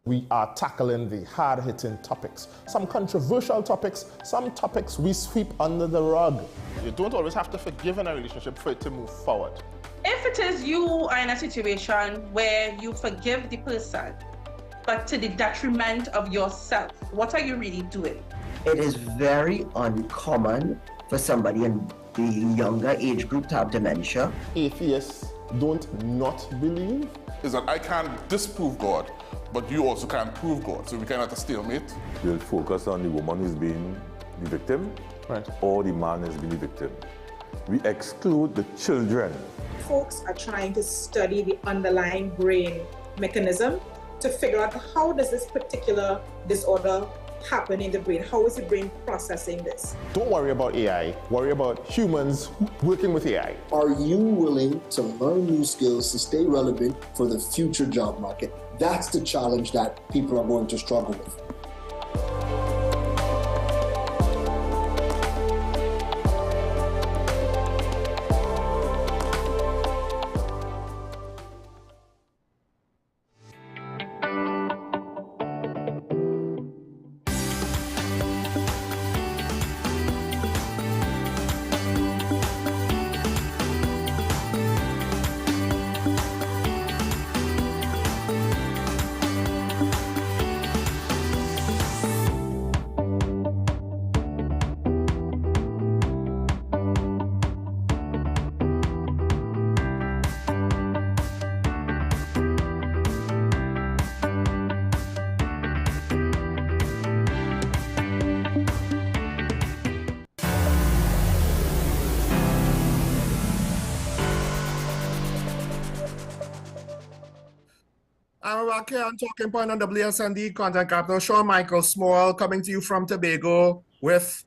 Speaker 22: We are tackling the hard-hitting topics, some controversial topics, some topics we sweep under the rug. You don't always have to forgive in a relationship for it to move forward.
Speaker 23: If it is you are in a situation where you forgive the person, but to the detriment of yourself, what are you really doing?
Speaker 24: It is very uncommon for somebody in the younger age group to have dementia.
Speaker 22: Atheists don't not believe.
Speaker 25: Is that I can't disprove God, but you also can't prove God, so we cannot have a stalemate.
Speaker 26: We'll focus on the woman who's being the victim,
Speaker 22: right,
Speaker 26: or the man who's being the victim. We exclude the children.
Speaker 27: Folks are trying to study the underlying brain mechanism to figure out how does this particular disorder happen in the brain? How is the brain processing this?
Speaker 22: Don't worry about AI, worry about humans working with AI.
Speaker 28: Are you willing to learn new skills to stay relevant for the future job market? That's the challenge that people are going to struggle with.
Speaker 22: I'm back here on Talking Point on WSND Content Capital. Sean Michael Small coming to you from Tobago with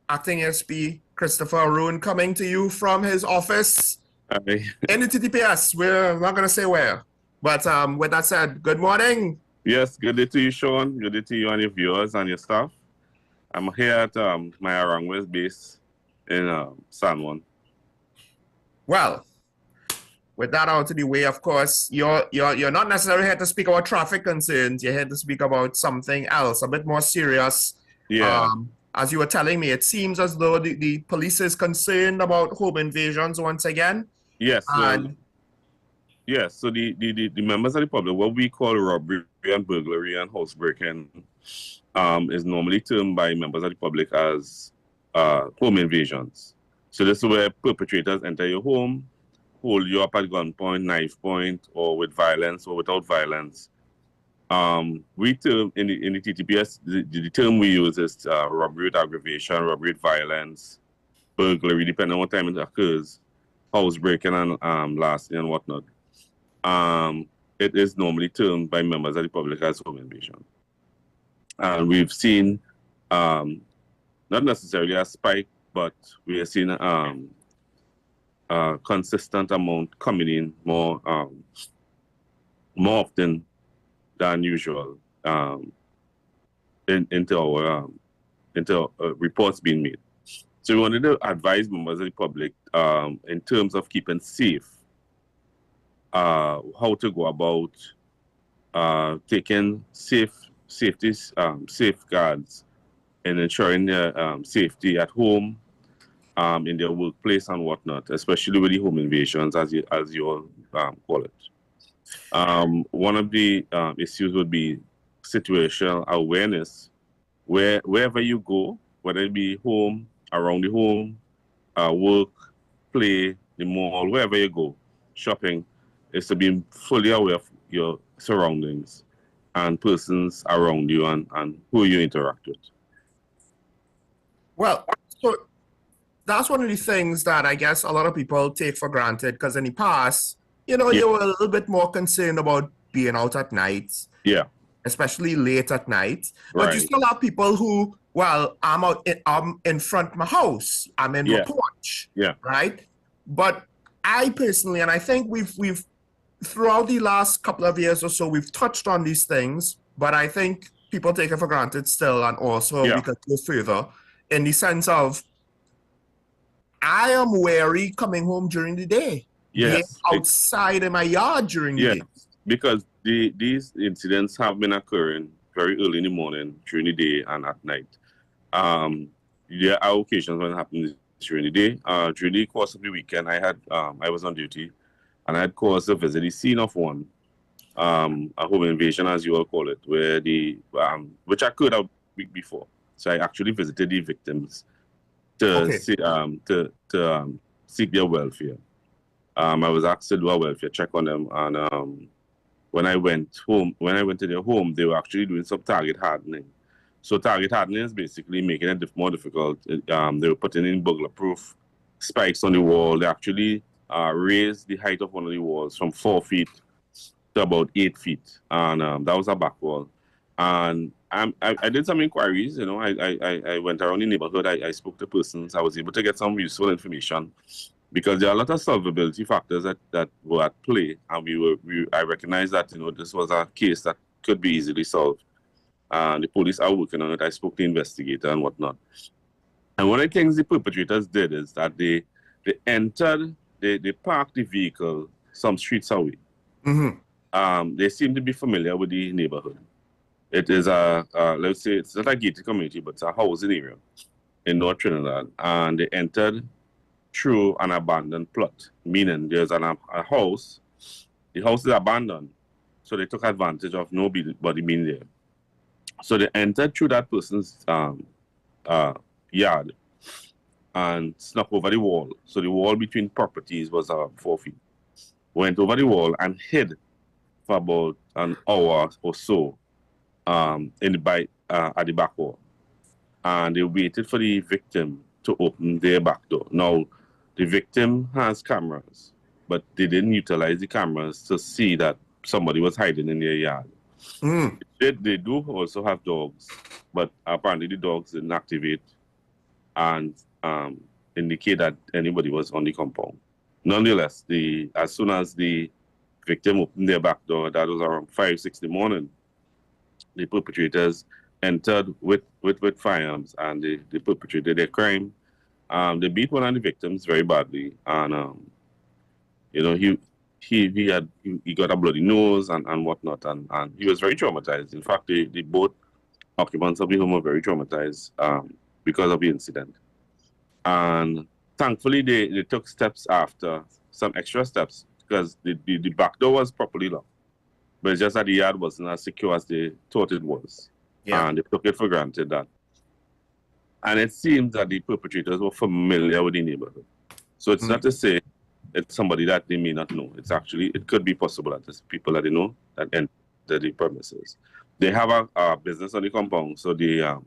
Speaker 22: Acting ASP Christopher Arun coming to you from his office in the TTPS. We're not going to say where. But with that said, good morning.
Speaker 1: Yes, good day to you, Sean. Good day to you and your viewers and your staff. I'm here at my Arangwes base in San Juan.
Speaker 22: Well, with that out of the way, of course, you're not necessarily here to speak about traffic concerns. You're here to speak about something else, a bit more serious.
Speaker 1: Yeah.
Speaker 22: As you were telling me, it seems as though the police is concerned about home invasions once again.
Speaker 1: Yes. Yes. So the members of the public, what we call robbery and burglary and housebreaking, is normally termed by members of the public as home invasions. So this is where perpetrators enter your home, hold you up at gunpoint, knife point, or with violence or without violence. We term in the TTPS, the term we use is robbery with aggravation, robbery with violence, burglary, depending on what time it occurs, housebreaking and larceny and whatnot. It is normally termed by members of the public as home invasion. And we've seen not necessarily a spike, but we have seen consistent amount coming in more often than usual into our reports being made. So we wanted to advise members of the public in terms of keeping safe, how to go about taking safeguards in ensuring their safety at home, in their workplace and whatnot, especially with the home invasions, as you all call it. One of the issues would be situational awareness, wherever you go, whether it be home, around the home, work, play, the mall, wherever you go, shopping, is to be fully aware of your surroundings and persons around you and who you interact with.
Speaker 22: Well, so that's one of the things that I guess a lot of people take for granted, because in the past, you were a little bit more concerned about being out at night.
Speaker 1: Yeah.
Speaker 22: Especially late at night. But
Speaker 1: Right.
Speaker 22: you still have people who, well, I'm in front of my house. I'm in my porch.
Speaker 1: Yeah.
Speaker 22: Right? But I personally, and I think we've throughout the last couple of years or so, we've touched on these things, but I think people take it for granted still, and also we could go further in the sense of I am wary coming home during the day.
Speaker 1: Yes.
Speaker 22: Being outside in my yard during the day.
Speaker 1: Because these incidents have been occurring very early in the morning, during the day, and at night. There are occasions when it happens during the day. During the course of the weekend, I was on duty, and I had cause to visit the scene of one, a home invasion, as you all call it, where which occurred a week before. So I actually visited the victims to seek their welfare. I was asked to do a welfare check on them, and when I went to their home, they were actually doing some target hardening. So target hardening is basically making it more difficult. They were putting in burglar-proof spikes on the wall. They actually raised the height of one of the walls from 4 feet to about 8 feet, and that was a back wall. And I did some inquiries. I went around the neighborhood. I spoke to persons. I was able to get some useful information, because there are a lot of solvability factors that were at play, and I recognized that this was a case that could be easily solved. The police are working on it. I spoke to the investigator and whatnot. And one of the things the perpetrators did is that they parked the vehicle some streets away.
Speaker 22: Mm-hmm.
Speaker 1: They seem to be familiar with the neighborhood. It is let's say it's not a gated community, but it's a housing area in North Trinidad, and they entered through an abandoned plot, meaning there's a house, the house is abandoned, so they took advantage of nobody being there. So they entered through that person's yard and snuck over the wall. So the wall between properties was 4 feet. Went over the wall and hid for about an hour or so at the back wall. And they waited for the victim to open their back door. Now, the victim has cameras, but they didn't utilize the cameras to see that somebody was hiding in their yard. They do also have dogs, but apparently the dogs didn't activate and indicate that anybody was on the compound. Nonetheless, as soon as the victim opened their back door, that was around 5, 6 in the morning, the perpetrators entered with firearms and they perpetrated their crime. They beat one of the victims very badly, and he got a bloody nose and whatnot, and he was very traumatized. In fact, the both occupants of the home were very traumatized because of the incident. And thankfully, they took steps after, some extra steps, because the back door was properly locked. But it's just that the yard wasn't as secure as they thought it was. Yeah. And they took it for granted that. And it seems that the perpetrators were familiar with the neighborhood. So it's not to say it's somebody that they may not know. It's actually, it could be possible that there's people that they know that enter the premises. They have a business on the compound, so the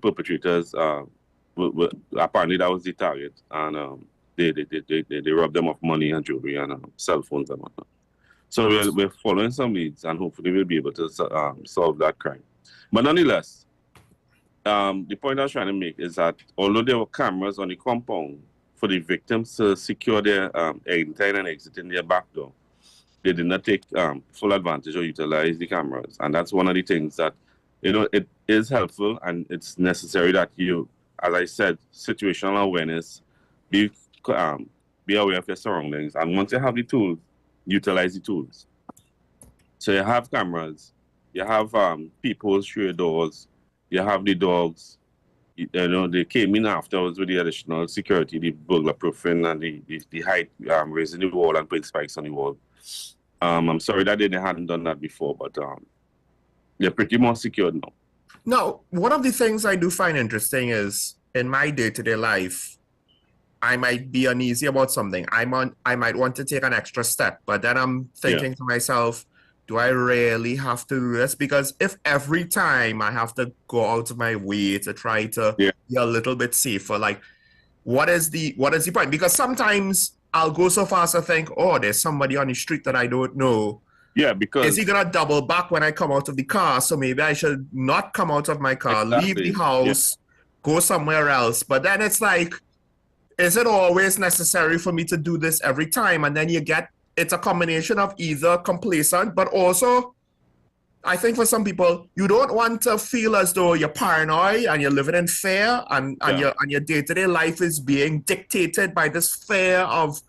Speaker 1: perpetrators, apparently that was the target. And they robbed them of money and jewelry and cell phones and whatnot. So we're following some leads, and hopefully we'll be able to solve that crime. But nonetheless, the point I was trying to make is that although there were cameras on the compound for the victims to secure their entering and exiting their back door, they did not take full advantage or utilize the cameras. And that's one of the things that, it is helpful and it's necessary that you, as I said, situational awareness, be aware of your surroundings. And once you have the tools, utilize the tools. So you have cameras, you have people through your doors, you have the dogs, they came in afterwards with the additional security, the burglar proofing and the height, raising the wall and putting spikes on the wall. I'm sorry that they hadn't done that before, but they're pretty more secured now.
Speaker 22: Now, one of the things I do find interesting is in my day-to-day life, I might be uneasy about something. I might want to take an extra step, but then I'm thinking to myself, do I really have to do this? Because if every time I have to go out of my way to try to be a little bit safer, like what is the point? Because sometimes I'll go so far as to think, oh, there's somebody on the street that I don't know.
Speaker 1: Yeah, because
Speaker 22: is he gonna double back when I come out of the car? So maybe I should not come out of my car, leave the house, go somewhere else. But then it's like, is it always necessary for me to do this every time? And then it's a combination of either complacent, but also, I think for some people, you don't want to feel as though you're paranoid and you're living in fear and your day-to-day life is being dictated by this fear of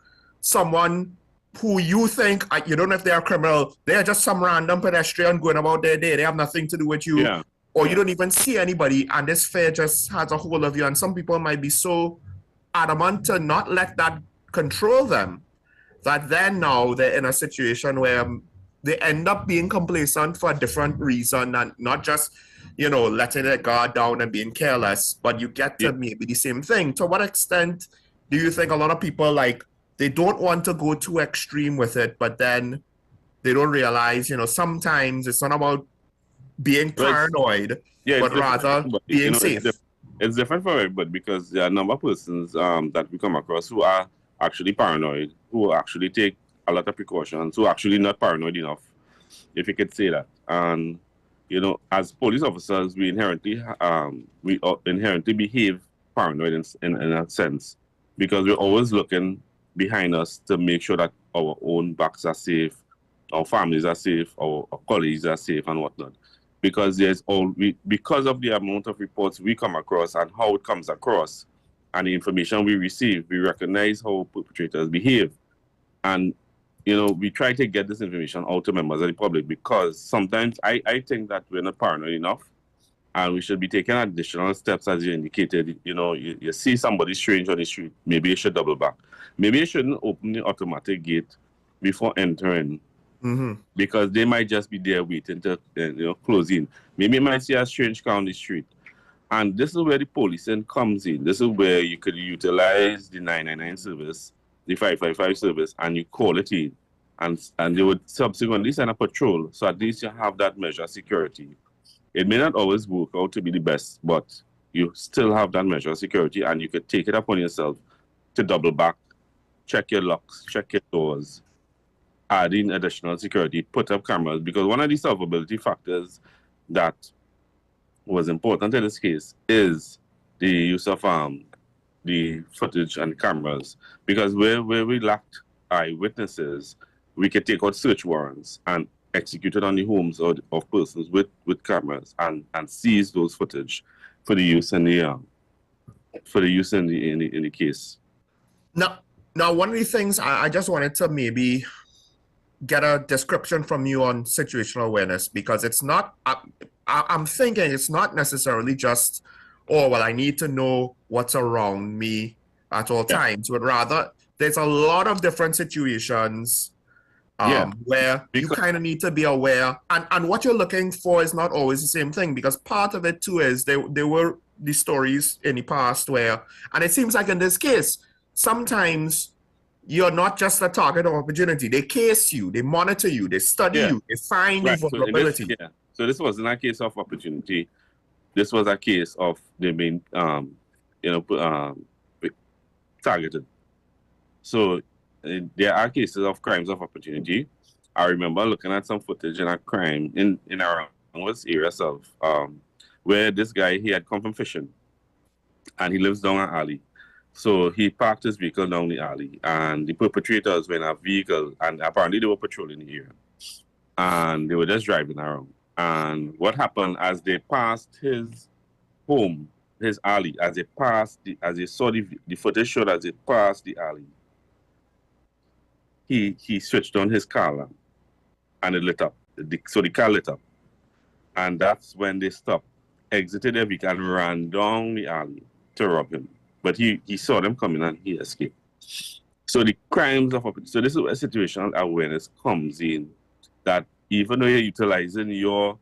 Speaker 22: someone who you think, you don't know if they're a criminal, they're just some random pedestrian going about their day, they have nothing to do with you, or you don't even see anybody, and this fear just has a hold of you. And some people might be so adamant to not let that control them, that then now they're in a situation where they end up being complacent for a different reason, and not just, letting their guard down and being careless, but you get to maybe the same thing. To what extent do you think a lot of people, they don't want to go too extreme with it, but then they don't realize, sometimes it's not about being paranoid, but rather being safe?
Speaker 1: It's different for everybody, because there are a number of persons that we come across who are actually paranoid, who actually take a lot of precautions, who are actually not paranoid enough, if you could say that. And, as police officers, we inherently behave paranoid in a sense, because we're always looking behind us to make sure that our own backs are safe, our families are safe, our colleagues are safe and whatnot. Because because of the amount of reports we come across and how it comes across and the information we receive, we recognize how perpetrators behave. And, we try to get this information out to members of the public, because sometimes I think that we're not paranoid enough and we should be taking additional steps, as you indicated. You see somebody strange on the street, maybe you should double back. Maybe you shouldn't open the automatic gate before entering, because they might just be there waiting to close in. Maybe you might see a strange car on the street. And this is where the policing comes in. This is where you could utilize the 999 service, the 555 service, and you call it in. And they would subsequently send a patrol, so at least you have that measure of security. It may not always work out to be the best, but you still have that measure of security, and you could take it upon yourself to double back, check your locks, check your doors, adding additional security, put up cameras, because one of the solvability factors that was important in this case is the use of the footage and cameras, because where we lacked eyewitnesses, we could take out search warrants and execute it on the homes of persons with cameras and seize those footage for the use in the in the case.
Speaker 22: Now, one of the things I just wanted to maybe get a description from you on situational awareness, because it's not, I'm thinking it's not necessarily just, oh, well, I need to know what's around me at all times, but rather there's a lot of different situations where you kind of need to be aware, and what you're looking for is not always the same thing, because part of it too is there were the stories in the past where, and it seems like in this case, sometimes you're not just a target of opportunity. They case you, they monitor you, they study you, they find the vulnerability.
Speaker 1: So this wasn't a case of opportunity. This was a case of them being, targeted. So there are cases of crimes of opportunity. I remember looking at some footage in a crime in our area itself, where this guy, he had come from fishing, and he lives down an alley. So he parked his vehicle down the alley, and the perpetrators were in a vehicle, and apparently they were patrolling the area, and they were just driving around. And what happened as they passed his home, his alley, as they saw the footage showed as they passed the alley, he switched on his car lamp, and it lit up. So the car lit up, and that's when they stopped, exited their vehicle, and ran down the alley to rob him. But he saw them coming and he escaped. So the crimes of opportunity. So this is where situational awareness comes in, that even though you're utilizing your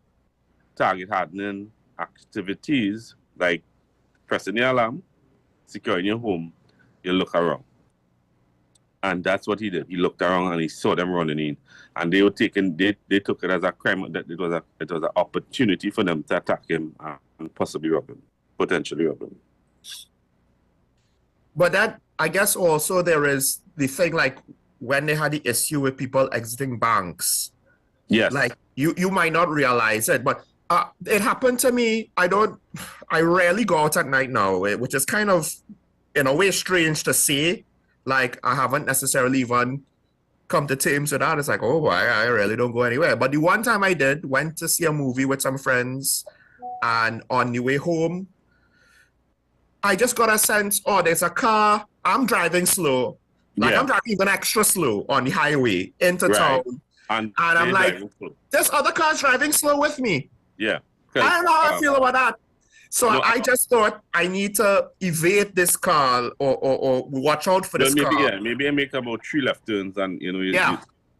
Speaker 1: target hardening activities, like pressing the alarm, securing your home, you look around. And that's what he did. He looked around and he saw them running in. And they were taking, they took it as a crime, that it was an opportunity for them to attack him and possibly rob him, potentially rob him.
Speaker 22: But that, I guess also there is the thing, like when they had the issue with people exiting banks.
Speaker 1: Yes.
Speaker 22: Like you might not realize it, but it happened to me. I rarely go out at night now, which is kind of, in a way, strange to say. Like, I haven't necessarily even come to terms with that. It's like, oh, I really don't go anywhere. But the one time I did, went to see a movie with some friends, and on the way home, I just got a sense, oh, there's a car. I'm driving slow. Like, I'm driving even extra slow on the highway into town. And I'm like, this other car's driving slow with me.
Speaker 1: Yeah.
Speaker 22: I don't know how I feel about that. So I just thought I need to evade this car or watch out for this car.
Speaker 1: Yeah, maybe I make about 3 left turns, and you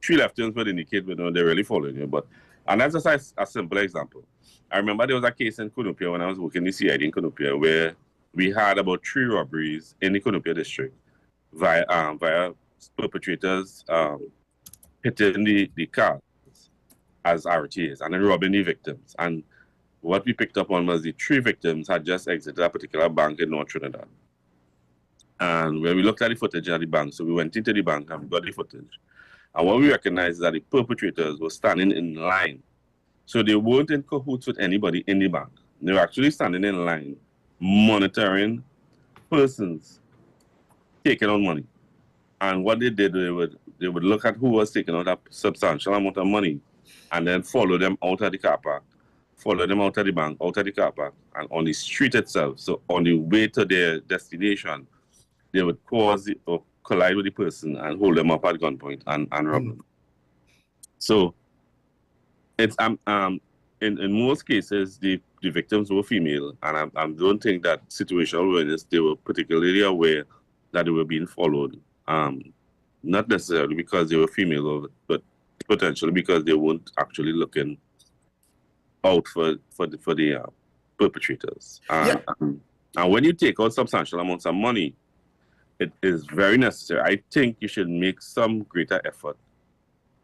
Speaker 1: 3 left turns would indicate whether they're really following you. And that's just a simple example. I remember there was a case in Cunupia when I was working in the CID in Cunupia, where we had about 3 robberies in the Cunupia district via perpetrators hitting the cars as RTAs and then robbing the victims. And what we picked up on was the 3 victims had just exited a particular bank in North Trinidad. And when we looked at the footage at the bank, so we went into the bank and we got the footage. And what we recognized is that the perpetrators were standing in line. So they weren't in cahoots with anybody in the bank. They were actually standing in line, monitoring persons taking out money. And what they did, they would look at who was taking out a substantial amount of money and then follow them out of the car park, follow them out of the bank, out of the car park, and on the street itself. So on the way to their destination, they would collide with the person and hold them up at gunpoint and rob them. So it's in most cases the victims were female, and I don't think that situational awareness, they were particularly aware that they were being followed. Not necessarily because they were female, but potentially because they weren't actually looking out for the perpetrators. And when you take out substantial amounts of money, it is very necessary. I think you should make some greater effort.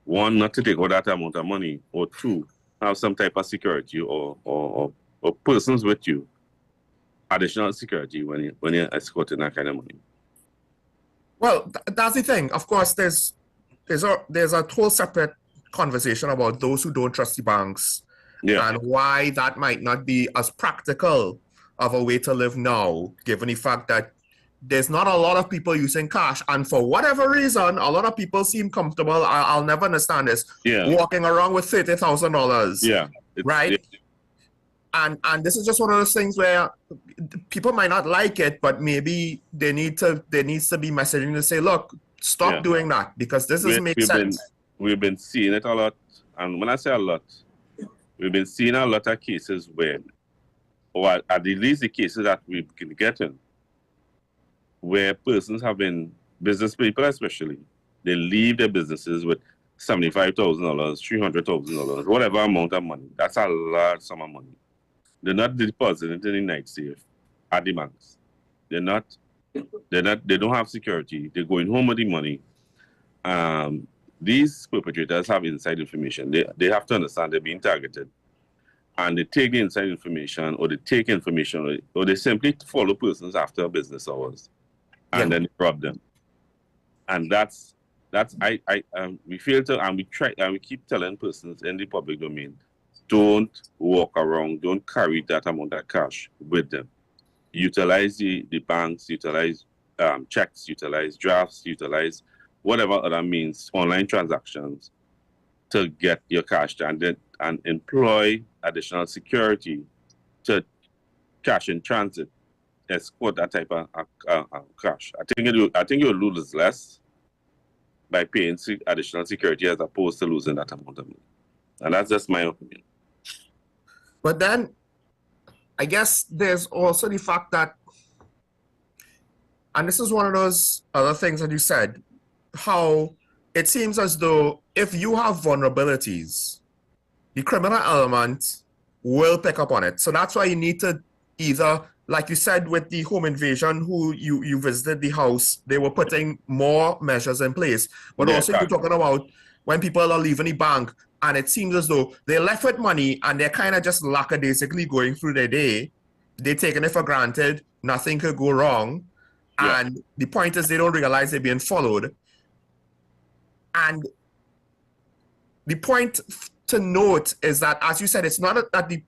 Speaker 1: 1, not to take out that amount of money, or 2, have some type of security or persons with you, additional security when you're escorting that kind of money.
Speaker 22: Well, that's the thing. Of course, there's there's a whole separate conversation about those who don't trust the banks and why that might not be as practical of a way to live now, given the fact that there's not a lot of people using cash, and for whatever reason, a lot of people seem comfortable. I'll never understand this. Walking around with $30,000. Right. And this is just one of those things where people might not like it, but maybe there needs to be messaging to say, look, stop doing that, because this doesn't make sense.
Speaker 1: We've been seeing it a lot, and when I say a lot, we've been seeing a lot of cases where, or at least the cases that we can get in, where persons have been, business people especially, they leave their businesses with $75,000, $300,000, whatever amount of money. That's a large sum of money. They're not depositing it in the night safe at the banks. They don't have security. They're going home with the money. These perpetrators have inside information. They have to understand they're being targeted. And they take the inside information, or they take information, or they simply follow persons after business hours, and then rob them. And we fail to, and we try, and we keep telling persons in the public domain, don't walk around, don't carry that amount of cash with them. Utilize the banks, utilize checks, utilize drafts, utilize whatever other means, online transactions, to get your cash and employ additional security to cash in transit, escort that type of cash. I think you'll lose less by paying additional security as opposed to losing that amount of money. And that's just my opinion.
Speaker 22: But then, I guess there's also the fact that, and this is one of those other things that you said, how it seems as though if you have vulnerabilities, the criminal element will pick up on it. So that's why you need to either, like you said with the home invasion, who you visited the house, they were putting more measures in place. But also you're talking about when people are leaving the bank, and it seems as though they're left with money and they're kind of just lackadaisically going through their day. They're taking it for granted. Nothing could go wrong. And the point is they don't realize they're being followed. And the point to note is that, as you said, it's not that the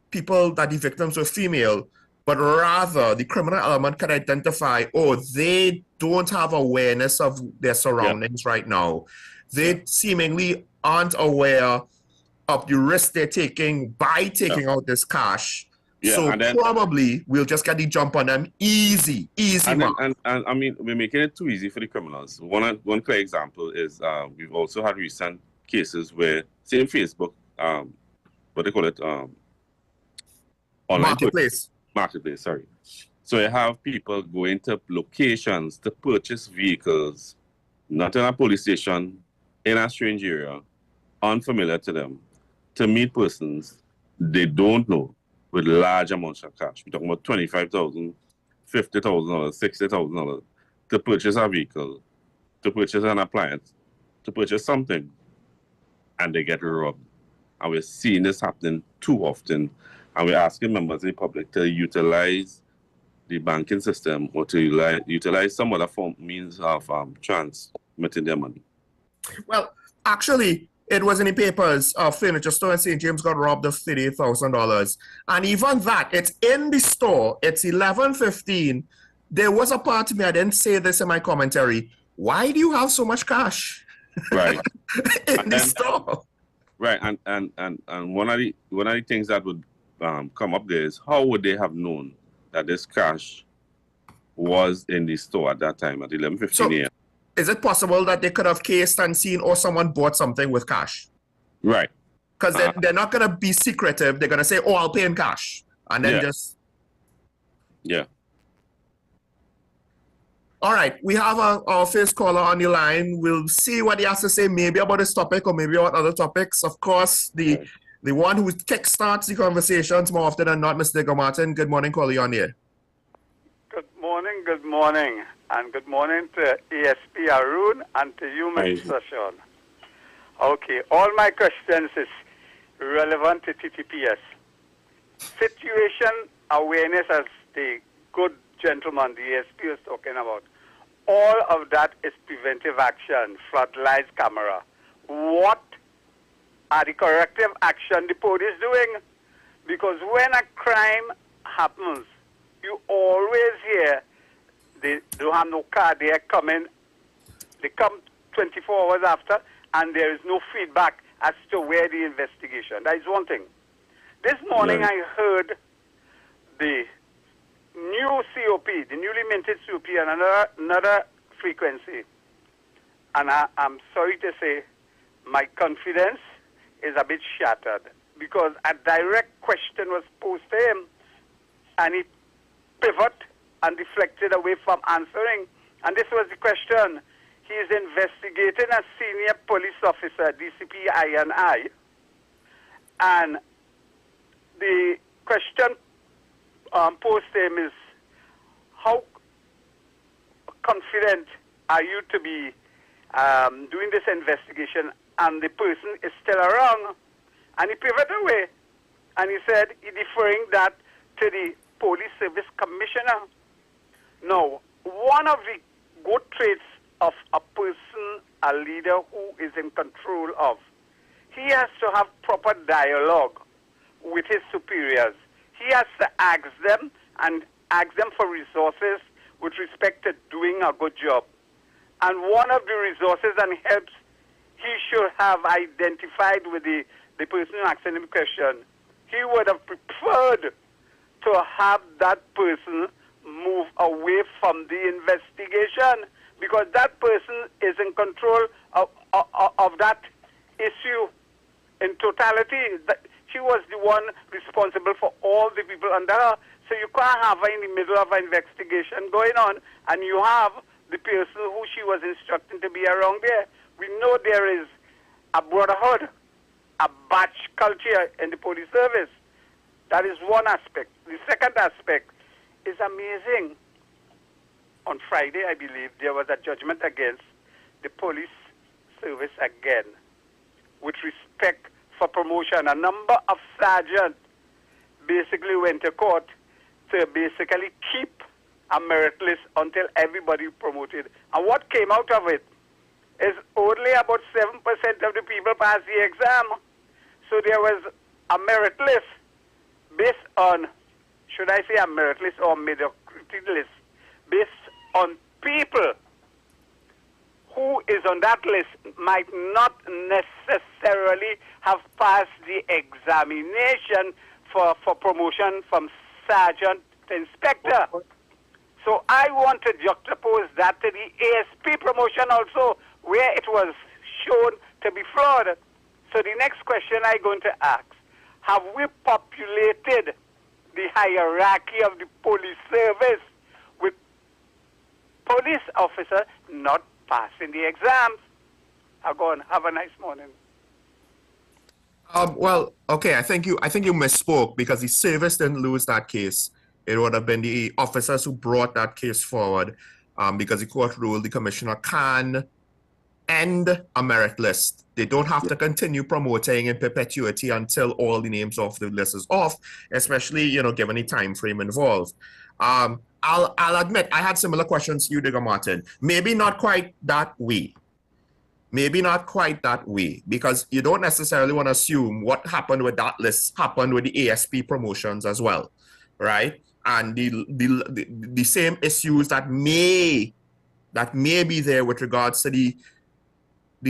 Speaker 22: victims were female, but rather the criminal element can identify, they don't have awareness of their surroundings right now. They seemingly aren't aware of the risk they're taking by taking out this cash. So probably we'll just get the jump on them easy.
Speaker 1: And I mean, we're making it too easy for the criminals. One clear example is we've also had recent cases where, same Facebook, what they call it, online marketplace, sorry. So you have people going to locations to purchase vehicles, not in a police station, in a strange area, unfamiliar to them, to meet persons they don't know with large amounts of cash. We're talking about $25,000, $50,000, $60,000 to purchase a vehicle, to purchase an appliance, to purchase something, and they get robbed. And we're seeing this happening too often, and we're asking members of the public to utilize the banking system or to utilize some other means of transmitting their money.
Speaker 22: Well, actually, it was in the papers. A furniture store in St. James got robbed of $38,000. And even that, it's in the store. It's 11:15. There was a part of me, I didn't say this in my commentary. Why do you have so much cash?
Speaker 1: Right.
Speaker 22: in the store?
Speaker 1: Right. And one of the things that would come up there is, how would they have known that this cash was in the store at that time at 11:15 a.m.?
Speaker 22: Is it possible that they could have cased and seen, or someone bought something with cash?
Speaker 1: Right.
Speaker 22: Because they're not going to be secretive. They're going to say, I'll pay in cash. And then just...
Speaker 1: Yeah.
Speaker 22: All right. We have our first caller on the line. We'll see what he has to say, maybe about this topic or maybe about other topics. Of course, the one who kickstarts the conversations more often than not, Mr. Digger Martin. Good morning, caller, you on here.
Speaker 2: Good morning. And good morning to ASP Arun and to you, Mr. Sean. Okay, all my questions is relevant to TTPS. Situation awareness, as the good gentleman, the ASP, was talking about. All of that is preventive action, floodlights, camera. what are the corrective action the police doing? Because when a crime happens, you always hear they don't have no car, they are coming, they come 24 hours after, and there is no feedback as to where the investigation. That is one thing. This morning I heard the new COP, the newly minted COP, and another frequency. And I'm sorry to say, my confidence is a bit shattered because a direct question was posed to him, and he pivoted and deflected away from answering. And this was the question. He is investigating a senior police officer, DCP INI, and the question posed to him is, how confident are you to be doing this investigation and the person is still around? And he pivoted away, and he said he deferring that to the Police Service Commissioner. Now, one of the good traits of a person, a leader who is in control of, he has to have proper dialogue with his superiors. He has to ask them and ask them for resources with respect to doing a good job. And one of the resources and helps he should have identified with the person asking him the question, he would have preferred to have that person move away from the investigation, because that person is in control of that issue in totality. She was the one responsible for all the people under her. So you can't have her in the middle of an investigation going on, and you have the person who she was instructing to be around there. We know there is a brotherhood, a batch culture in the police service. That is one aspect. The second aspect is amazing. On Friday, I believe, there was a judgment against the police service again with respect for promotion. A number of sergeants basically went to court to basically keep a merit list until everybody promoted. And what came out of it is only about 7% of the people passed the exam. So there was a merit list based on, should I say a merit list or mediocrity list, based on people who is on that list might not necessarily have passed the examination for promotion from sergeant to inspector. So I want to juxtapose that to the ASP promotion also, where it was shown to be flawed. So the next question I'm going to ask, have we populated the hierarchy of the police service with police officers not passing the exams? I'll go on. Have a nice morning.
Speaker 22: Well, okay, I think you misspoke, because the service didn't lose that case. It would have been the officers who brought that case forward, because the court ruled the commissioner can end a merit list. They don't have to continue promoting in perpetuity until all the names off the list is off, especially, given the time frame involved. I'll admit I had similar questions to you, Digger Martin. Maybe not quite that way. Because you don't necessarily want to assume what happened with that list happened with the ASP promotions as well, right? And the same issues that may be there with regards to the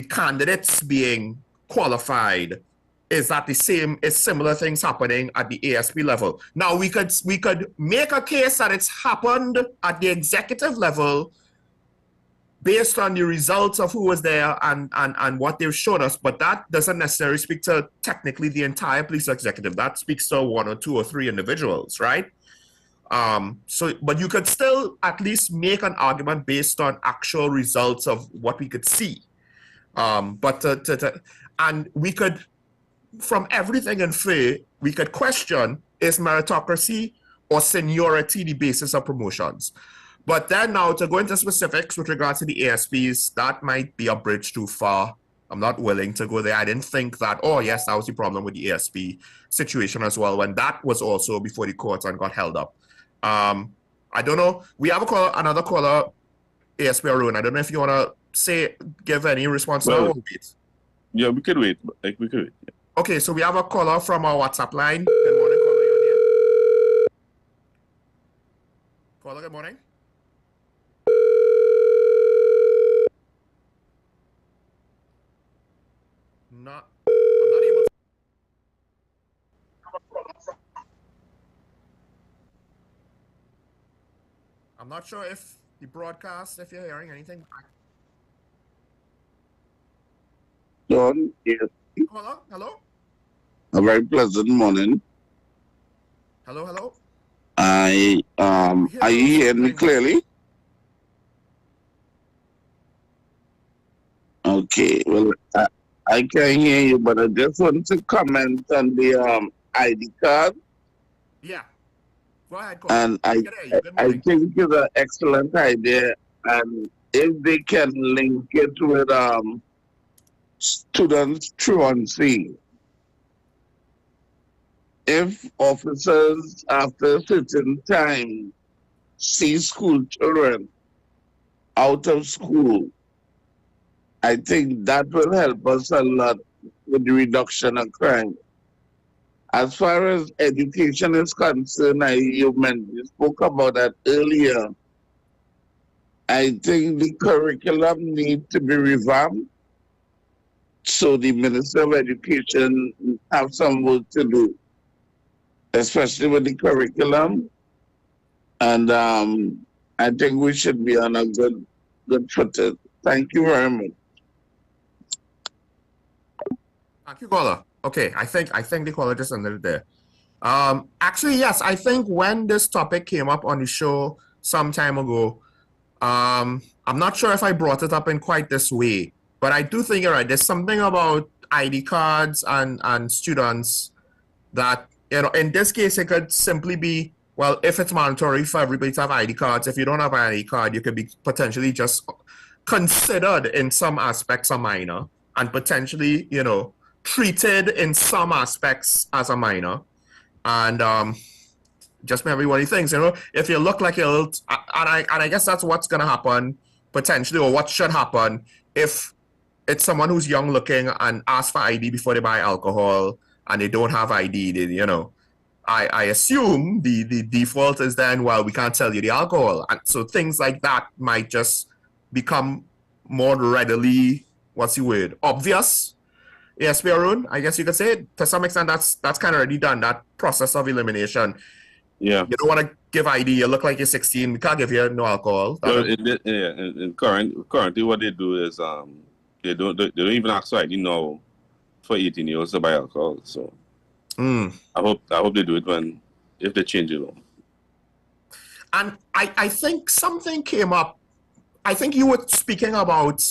Speaker 22: candidates being qualified, is that similar things happening at the ASP level. Now we could make a case that it's happened at the executive level based on the results of who was there and what they've showed us, but that doesn't necessarily speak to technically the entire police executive. That speaks to one or two or three individuals, right? But you could still at least make an argument based on actual results of what we could see. And we could, from everything in play, we could question, is meritocracy or seniority the basis of promotions? But then now to go into specifics with regards to the ASPs, that might be a bridge too far. I'm not willing to go there. I didn't think that, oh yes, that was the problem with the ASP situation as well, when that was also before the courts and got held up. I don't know. We have another caller, ASP Arun. I don't know if you want to give any response now.
Speaker 1: Yeah, we could wait. Like, we could wait. Yeah.
Speaker 22: Okay, so we have a caller from our WhatsApp line. Good morning, caller. You're on here. Caller, good morning. I'm not able to. I'm not sure if the broadcast, if you're hearing anything.
Speaker 3: John, yes.
Speaker 22: Caller, hello?
Speaker 3: A very pleasant morning.
Speaker 22: Hello, hello?
Speaker 3: Are you hearing me clearly? Okay, well, I can hear you, but I just want to comment on the ID card.
Speaker 22: Yeah. Go ahead,
Speaker 3: and I think it's an excellent idea, and if they can link it with students truancy, if officers after a certain time see school children out of school, I think that will help us a lot with the reduction of crime. As far as education is concerned, you spoke about that earlier. I think the curriculum needs to be revamped, so the Minister of Education have some work to do, especially with the curriculum. And I think we should be on a good footing. Thank you very much.
Speaker 22: Thank you, caller. Okay, I think the caller just ended it there. Actually, yes, I think when this topic came up on the show some time ago, I'm not sure if I brought it up in quite this way, but I do think you're right. There's something about ID cards and students that, in this case, it could simply be, well, if it's mandatory for everybody to have ID cards, if you don't have an ID card, you could be potentially just considered in some aspects a minor and potentially, treated in some aspects as a minor. And just maybe what he thinks, if you look like you're, and I guess that's what's going to happen potentially, or what should happen if it's someone who's young looking and asks for ID before they buy alcohol and they don't have ID, I assume the default is then, well, we can't sell you the alcohol. And so things like that might just become more readily, what's the word, obvious. Yes, Arun, I guess you could say to some extent that's kind of already done, that process of elimination.
Speaker 1: Yeah.
Speaker 22: You don't want to give ID, you look like you're 16, we can't give you no alcohol.
Speaker 1: So currently what they do is they don't even ask for ID now for 18-year-olds to buy alcohol. So I hope they do it if they change it.
Speaker 22: And I think something came up. I think you were speaking about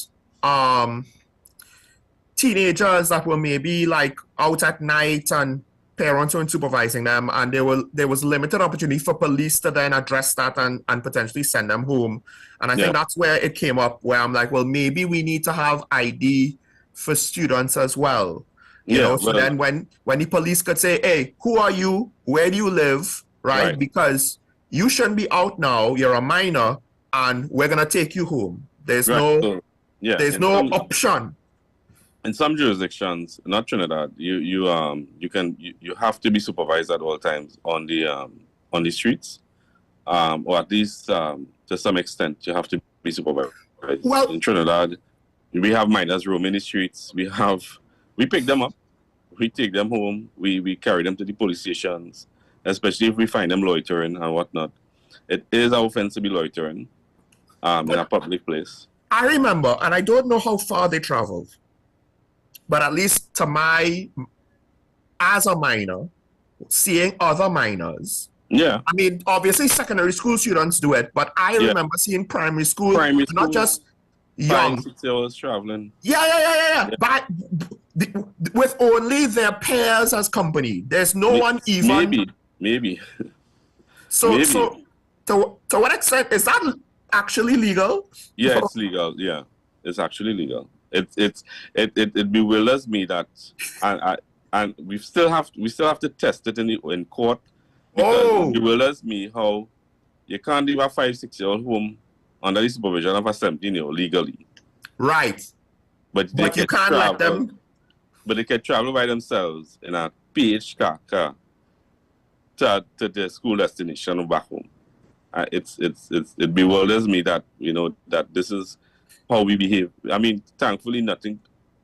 Speaker 22: teenagers that were maybe like out at night and parents weren't supervising them, and there was limited opportunity for police to then address that and potentially send them home. And I think that's where it came up, where I'm like, well, maybe we need to have ID for students as well. So then when the police could say, hey, who are you? Where do you live? Right? Because you shouldn't be out now. You're a minor and we're going to take you home. There's no option.
Speaker 1: In some jurisdictions, not Trinidad, you have to be supervised at all times on the streets, or at least to some extent you have to be supervised.
Speaker 22: Well,
Speaker 1: in Trinidad, we have minors roaming the streets. We pick them up, we take them home, we carry them to the police stations, especially if we find them loitering and whatnot. It is an offense to be loitering in a public place.
Speaker 22: I remember, and I don't know how far they traveled, but at least as a minor, seeing other minors.
Speaker 1: Yeah.
Speaker 22: I mean, obviously secondary school students do it, but I remember seeing primary school, not just young.
Speaker 1: 5, 6 hours traveling.
Speaker 22: Yeah. But with only their peers as company. There's no one even.
Speaker 1: Maybe.
Speaker 22: So to what extent is that actually legal?
Speaker 1: Yeah, it's legal. Yeah, it's actually legal. It bewilders me that, and we still have to test it in court. Because it bewilders me how you can't leave a 5, 6 year old home under the supervision of a 17-year-old legally.
Speaker 22: Right.
Speaker 1: But
Speaker 22: you can't let them
Speaker 1: but they can travel by themselves in a PH car to their school destination or back home. It bewilders me that, you know, that this is how we behave. I mean, thankfully, nothing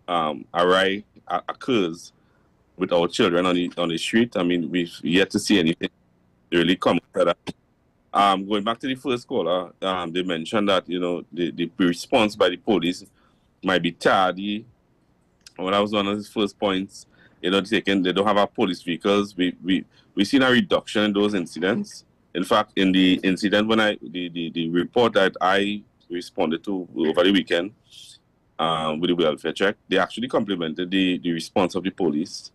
Speaker 1: awry occurs with our children on the street. I mean, we've yet to see anything really come to that. Going back to the first caller, they mentioned that, you know, the response by the police might be tardy. Well, that was one of his first points. You know, they don't have our police vehicles. We've seen a reduction in those incidents. In fact, in the incident when the report that I responded to over the weekend with the welfare check, they actually complimented the response of the police.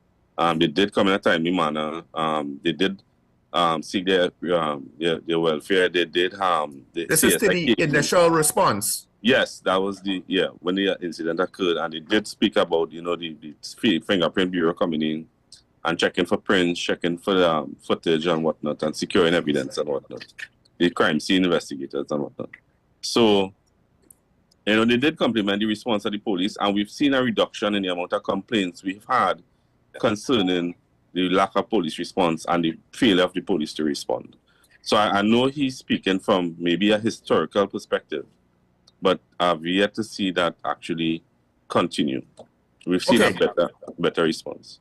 Speaker 1: They did come in a timely manner. They did seek their welfare. They did
Speaker 22: This is to the initial response.
Speaker 1: Yes, that was when the incident occurred, and they did speak about, you know, the fingerprint bureau coming in and checking for prints, checking for footage and whatnot, and securing evidence and whatnot. The crime scene investigators and whatnot. So, you know, they did compliment the response of the police, and we've seen a reduction in the amount of complaints we've had concerning the lack of police response and the failure of the police to respond. So I know he's speaking from maybe a historical perspective, but I've yet to see that actually continue. We've seen a better response.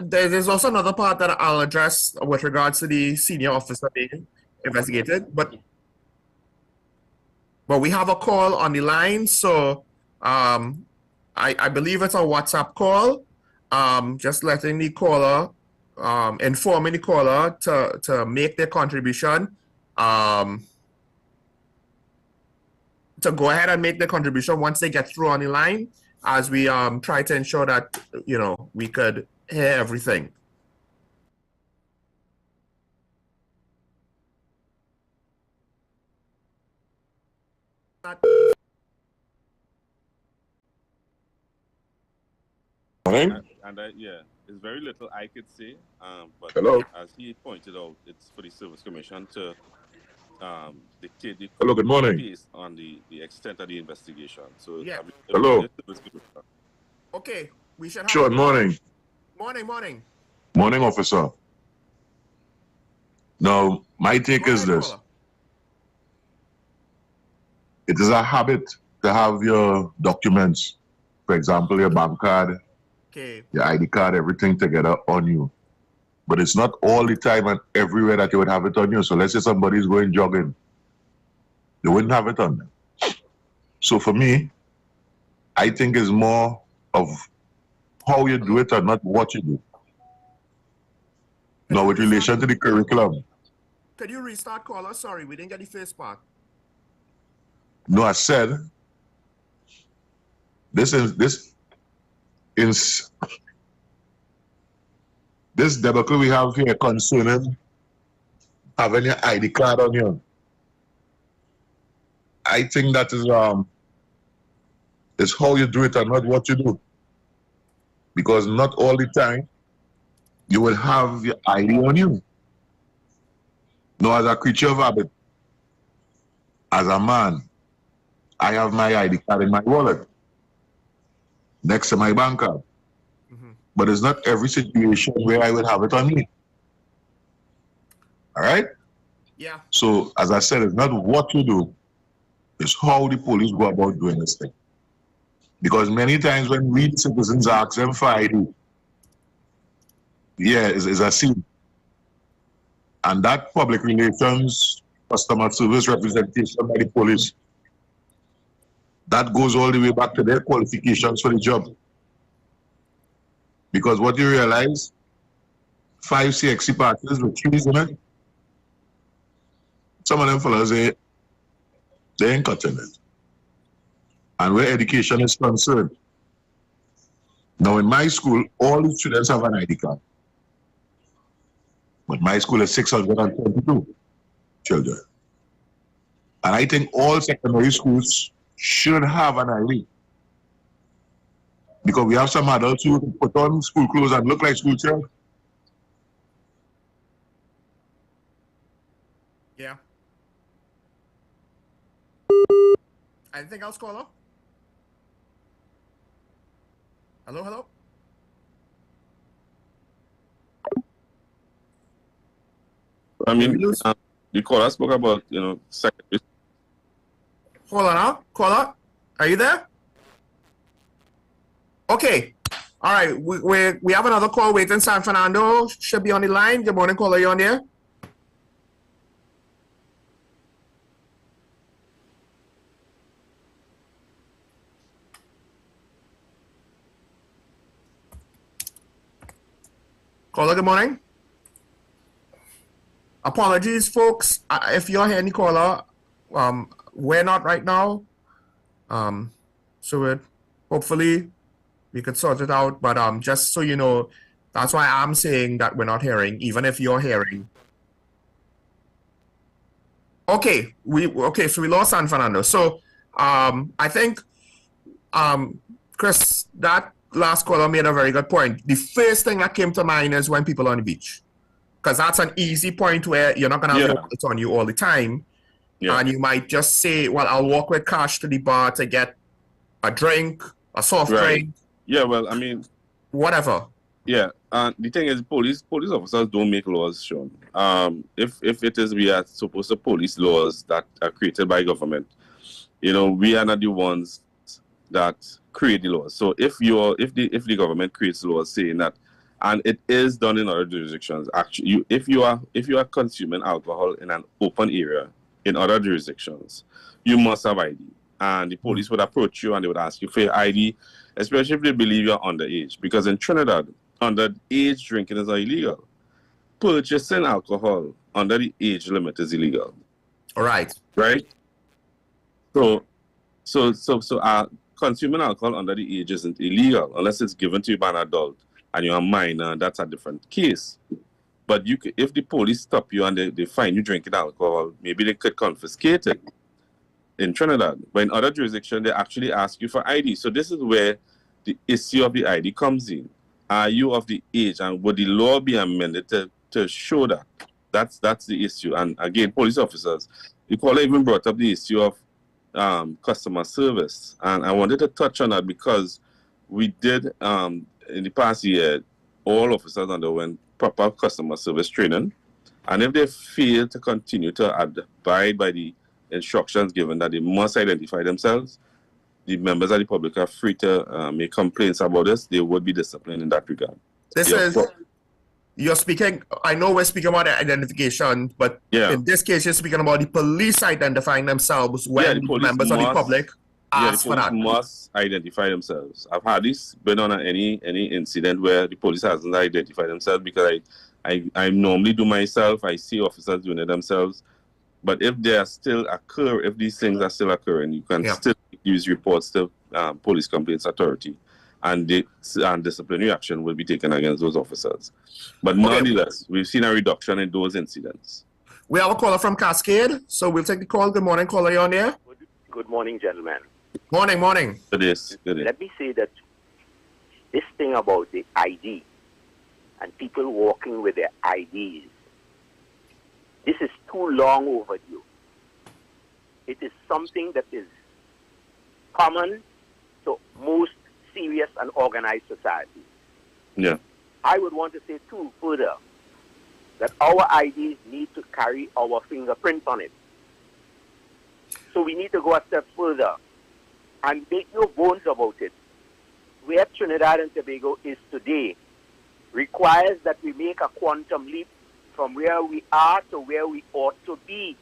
Speaker 22: There's also another part that I'll address with regards to the senior officer being investigated, but we have a call on the line, so I believe it's a WhatsApp call. Just letting the caller, informing the caller to make their contribution. To go ahead and make the contribution once they get through on the line, as we try to ensure that, you know, we could hear everything.
Speaker 1: And there's very little I could say, but as he pointed out, it's for the Service Commission to dictate the
Speaker 4: good morning
Speaker 1: based on the extent of the investigation. So
Speaker 22: Okay, we should have
Speaker 4: Sure, morning.
Speaker 22: Morning,
Speaker 4: officer. Now, my take is this. It is a habit to have your documents, for example, your bank card, your ID card, everything together on you. But it's not all the time and everywhere that you would have it on you. So let's say somebody's going jogging. They wouldn't have it on them. So for me, I think it's more of how you do it and not what you do. Now, with relation to the curriculum.
Speaker 22: Could you restart, caller? Sorry, we didn't get the first part.
Speaker 4: No, I said, this debacle we have here concerning having your ID card on you. I think that is how you do it and not what you do. Because not all the time you will have your ID on you. No, as a creature of habit, as a man, I have my ID card in my wallet next to my bank card. But it's not every situation where I will have it on me. All right?
Speaker 22: Yeah.
Speaker 4: So, as I said, it's not what you do, it's how the police go about doing this thing. Because many times when we citizens ask them for ID, it's a scene. And that public relations, customer service representation by the police, that goes all the way back to their qualifications for the job. Because what you realize, 5 CXC parties with 3s in it, some of them fellas, they ain't cutting it. And where education is concerned, now in my school, all the students have an ID card. But my school is 622 children. And I think all secondary schools should have an ID. Because we have some adults who put on school clothes and look like school children.
Speaker 22: Yeah. Anything else, caller? Hello?
Speaker 1: I mean, the caller spoke about, secondary.
Speaker 22: Hold on now. Caller, are you there? Okay. All right. We have another call waiting. San Fernando should be on the line. Good morning, caller. You on there? Caller, good morning. Apologies, folks. If you're hearing the caller, we're not right now. So hopefully we could sort it out. But just so you know, that's why I'm saying that we're not hearing, even if you're hearing. Okay, so we lost San Fernando. So I think Chris, that last caller made a very good point. The first thing that came to mind is when people are on the beach, because that's an easy point where you're not going to have your wallet on you all the time. And you might just say, well, I'll walk with cash to the bar to get a drink, a soft drink.
Speaker 1: Yeah, well, I mean,
Speaker 22: whatever.
Speaker 1: Yeah, the thing is, police officers don't make laws, Sean. If it is we are supposed to police laws that are created by government, we are not the ones that create the laws. So if the government creates laws saying that, and it is done in other jurisdictions, actually, if you are consuming alcohol in an open area in other jurisdictions, you must have ID. And the police would approach you and they would ask you for your ID, especially if they believe you're underage. Because in Trinidad, underage drinking is illegal. Purchasing alcohol under the age limit is illegal.
Speaker 22: All right.
Speaker 1: Right? So consuming alcohol under the age isn't illegal unless it's given to you by an adult and you're a minor. That's a different case. But if the police stop you and they find you drinking alcohol, maybe they could confiscate it in Trinidad. But in other jurisdictions, they actually ask you for ID. So this is where the issue of the ID comes in. Are you of the age, and would the law be amended to show that? That's the issue. And again, police officers, the caller even brought up the issue of customer service. And I wanted to touch on that because we did, in the past year, all officers underwent proper customer service training. And if they fail to continue to abide by the instructions given that they must identify themselves, the members of the public are free to make complaints about this. They would be disciplined in that regard.
Speaker 22: You're speaking, I know we're speaking about identification, but in this case, you're speaking about the police identifying themselves when the members of the public ask for that.
Speaker 1: The police must identify themselves. I've hardly been on any incident where the police hasn't identified themselves, because I normally do myself. I see officers doing it themselves. But if if these things are still occurring, you can still use reports to Police Complaints Authority, and disciplinary action will be taken against those officers. But nonetheless, we've seen a reduction in those incidents.
Speaker 22: We have a caller from Cascade, so we'll take the call. Good morning, caller, you on there?
Speaker 5: Good morning, gentlemen.
Speaker 22: Morning.
Speaker 1: Good day.
Speaker 5: Let me say that this thing about the ID and people walking with their IDs, this is too long overdue. It is something that is common to most serious and organized societies.
Speaker 1: Yeah.
Speaker 5: I would want to say too further that our IDs need to carry our fingerprint on it. So we need to go a step further and make no bones about it. Where Trinidad and Tobago is today requires that we make a quantum leap from where we are to where we ought to be.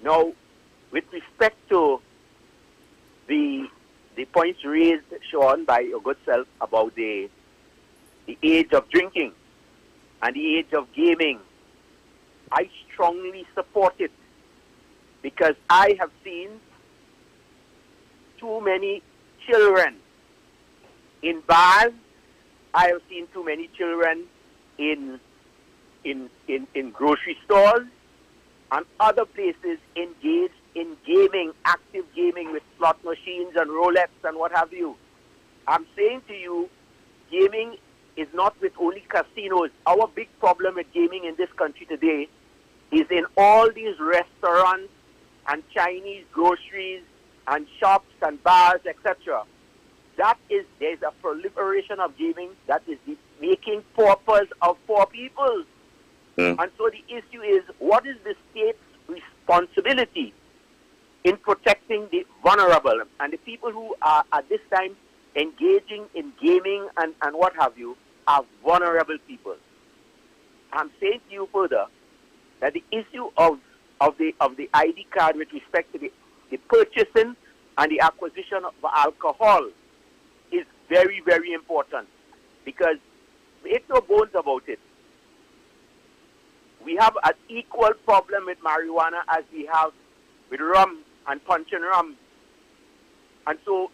Speaker 5: Now, with respect to the points raised, Sean, by your good self about the age of drinking and the age of gaming, I strongly support it, because I have seen too many children in bars. I have seen too many children in grocery stores and other places engaged in gaming, active gaming with slot machines and Rolex and what have you. I'm saying to you, gaming is not with only casinos. Our big problem with gaming in this country today is in all these restaurants and Chinese groceries and shops and bars, etc. There's a proliferation of gaming that is the making paupers of poor people. And so the issue is, what is the state's responsibility in protecting the vulnerable? And the people who are at this time engaging in gaming and what have you are vulnerable people. I'm saying to you further that the issue of the ID card with respect to the purchasing and the acquisition of alcohol is very, very important, because make no bones about it. We have an equal problem with marijuana as we have with rum and punch and rum. And so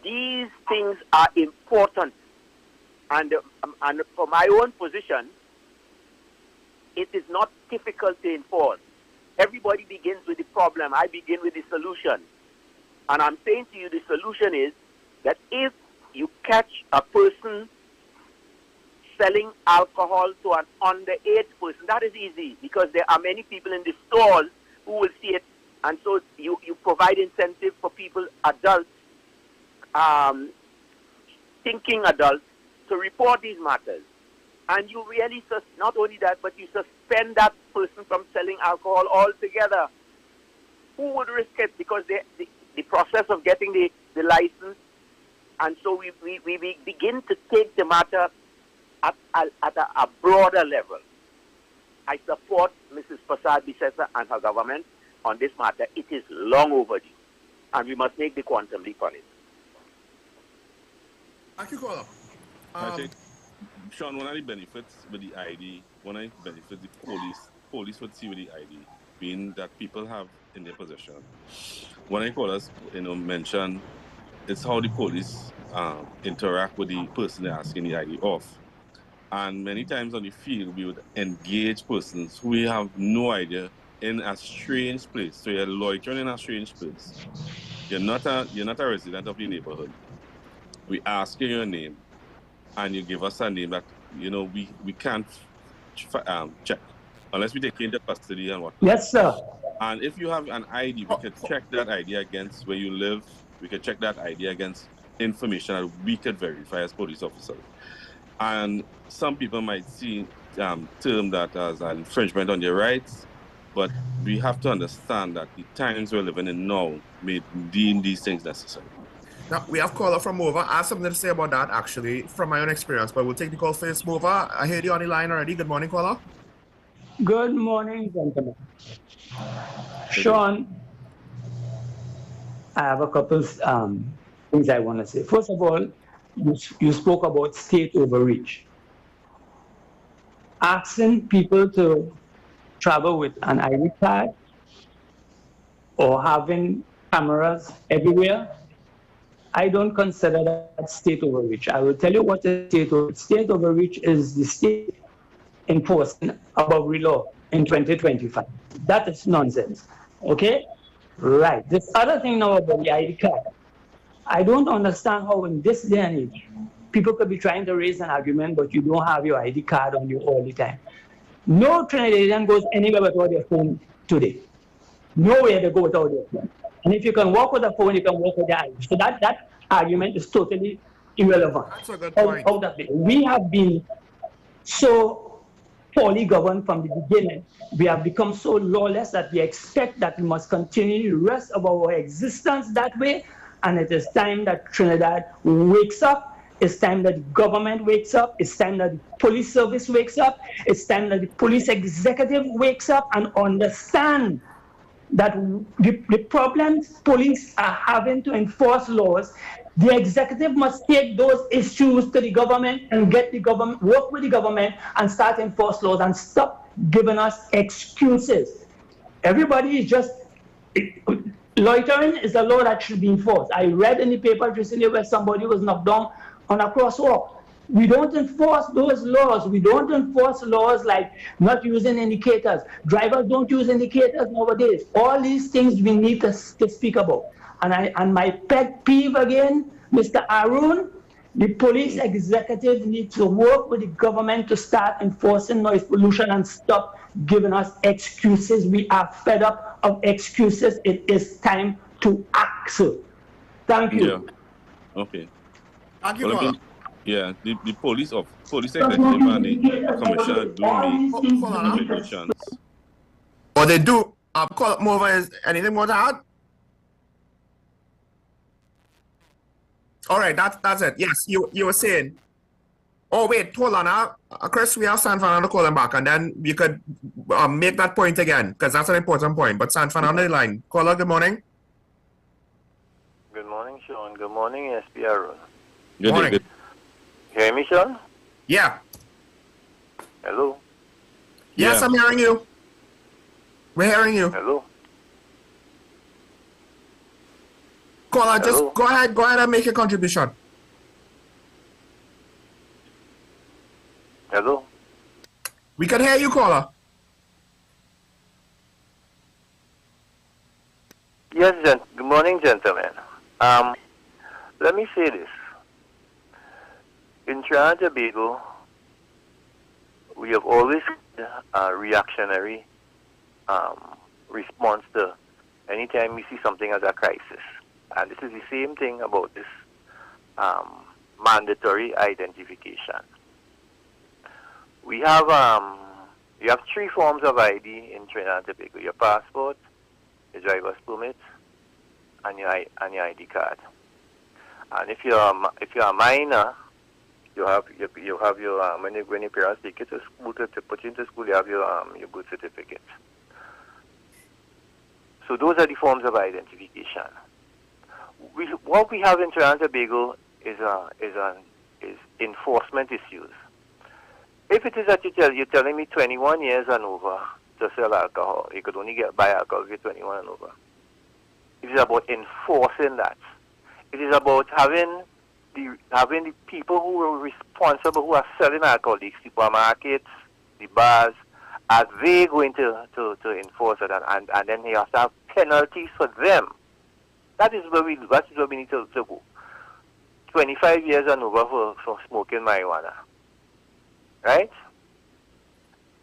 Speaker 5: these things are important. And for my own position, it is not difficult to enforce. Everybody begins with the problem. I begin with the solution. And I'm saying to you, the solution is that if you catch a person selling alcohol to an underage person, that is easy, because there are many people in the stores who will see it. And so you provide incentive for people, adults, thinking adults, to report these matters. And you really, not only that, but you suspend that person from selling alcohol altogether. Who would risk it? Because the process of getting the license, and so we begin to take the matter at a broader level. I support Mrs. Prasad Bisesa and her government on this matter. It is long overdue, and we must make the quantum leap on it.
Speaker 22: Thank you, caller.
Speaker 1: I think, Sean, one of the benefits with the ID, one of the benefits the police would see with the ID, being that people have in their possession. One of the callers, mentioned, it's how the police interact with the person they're asking the ID of. And many times on the field, we would engage persons who we have no idea in a strange place. So you're loitering in a strange place. You're not a resident of the neighborhood. We ask you your name, and you give us a name that we can't check unless we take you into custody and whatnot.
Speaker 6: Yes, sir.
Speaker 1: And if you have an ID, we could check that ID against where you live. We could check that ID against information that we could verify as police officers. And some people might term that as an infringement on their rights, but we have to understand that the times we're living in now may deem these things necessary.
Speaker 22: Now, we have caller from Mova. I have something to say about that, actually, from my own experience, but we'll take the call first. Mova, I heard you on the line already. Good morning, caller.
Speaker 6: Good morning, gentlemen. Sean, I have a couple things I want to say. First of all, you spoke about state overreach. Asking people to travel with an ID card or having cameras everywhere, I don't consider that state overreach. I will tell you what is state overreach. State overreach is the state enforcing a boundary law in 2025. That is nonsense. Okay? Right. This other thing now about the ID card. I don't understand how in this day and age, people could be trying to raise an argument, but you don't have your ID card on you all the time. No Trinidadian goes anywhere without their phone today. Nowhere to go without their phone. And if you can walk with a phone, you can walk with the ID. So that argument is totally irrelevant.
Speaker 22: That's a good point.
Speaker 6: We have been so poorly governed from the beginning. We have become so lawless that we expect that we must continue the rest of our existence that way. And it is time that Trinidad wakes up. It's time that the government wakes up. It's time that the police service wakes up. It's time that the police executive wakes up and understand that the problems police are having to enforce laws, the executive must take those issues to the government and get the government, work with the government and start enforce laws and stop giving us excuses. Everybody is just, loitering is a law that should be enforced. I read in the paper recently where somebody was knocked down on a crosswalk. We don't enforce those laws. We don't enforce laws like not using indicators. Drivers don't use indicators nowadays. All these things we need to speak about. And my pet peeve again, Mr. Arun, the police executive needs to work with the government to start enforcing noise pollution and stop giving us excuses. We are fed up of excuses. It is time to act. So, thank you.
Speaker 1: Yeah. Okay.
Speaker 22: Thank you,
Speaker 1: Yeah, the police executive and the commissioner do make recommendations.
Speaker 22: Or they do. Call up Mova. Is anything more to add? All right, that's it. Yes, you were saying. Oh wait, hold on. Chris, we have San Fernando calling back, and then we could make that point again because that's an important point. But San Fernando line, caller, good morning.
Speaker 7: Good morning, Sean. Good morning, SPR.
Speaker 22: Good morning.
Speaker 7: Hear me, Sean?
Speaker 22: Yeah.
Speaker 7: Hello.
Speaker 22: Yes, I'm hearing you. We're hearing you.
Speaker 7: Hello.
Speaker 22: Caller, just go ahead and make your contribution.
Speaker 7: Hello.
Speaker 22: We can hear you, caller.
Speaker 7: Yes, good morning, gentlemen. Let me say this. In Trinidad and Tobago, we have always had a reactionary response to anytime we see something as a crisis. And this is the same thing about this mandatory identification. We have you have three forms of ID in Trinidad and Tobago: your passport, your driver's permit, and your ID card. And if you're a minor, you have your when your parents take you to school to put you into school, you have your birth certificate. So those are the forms of identification. What we have in Trinidad and Tobago is enforcement issues. If it is that you're telling me 21 years and over to sell alcohol, you could only buy alcohol if you're 21 and over. It is about enforcing that. It is about having the people who are responsible, who are selling alcohol, the supermarkets, the bars, are they going to enforce it, and then you have to have penalties for them. That is where we need to go. 25 years and over for smoking marijuana. Right?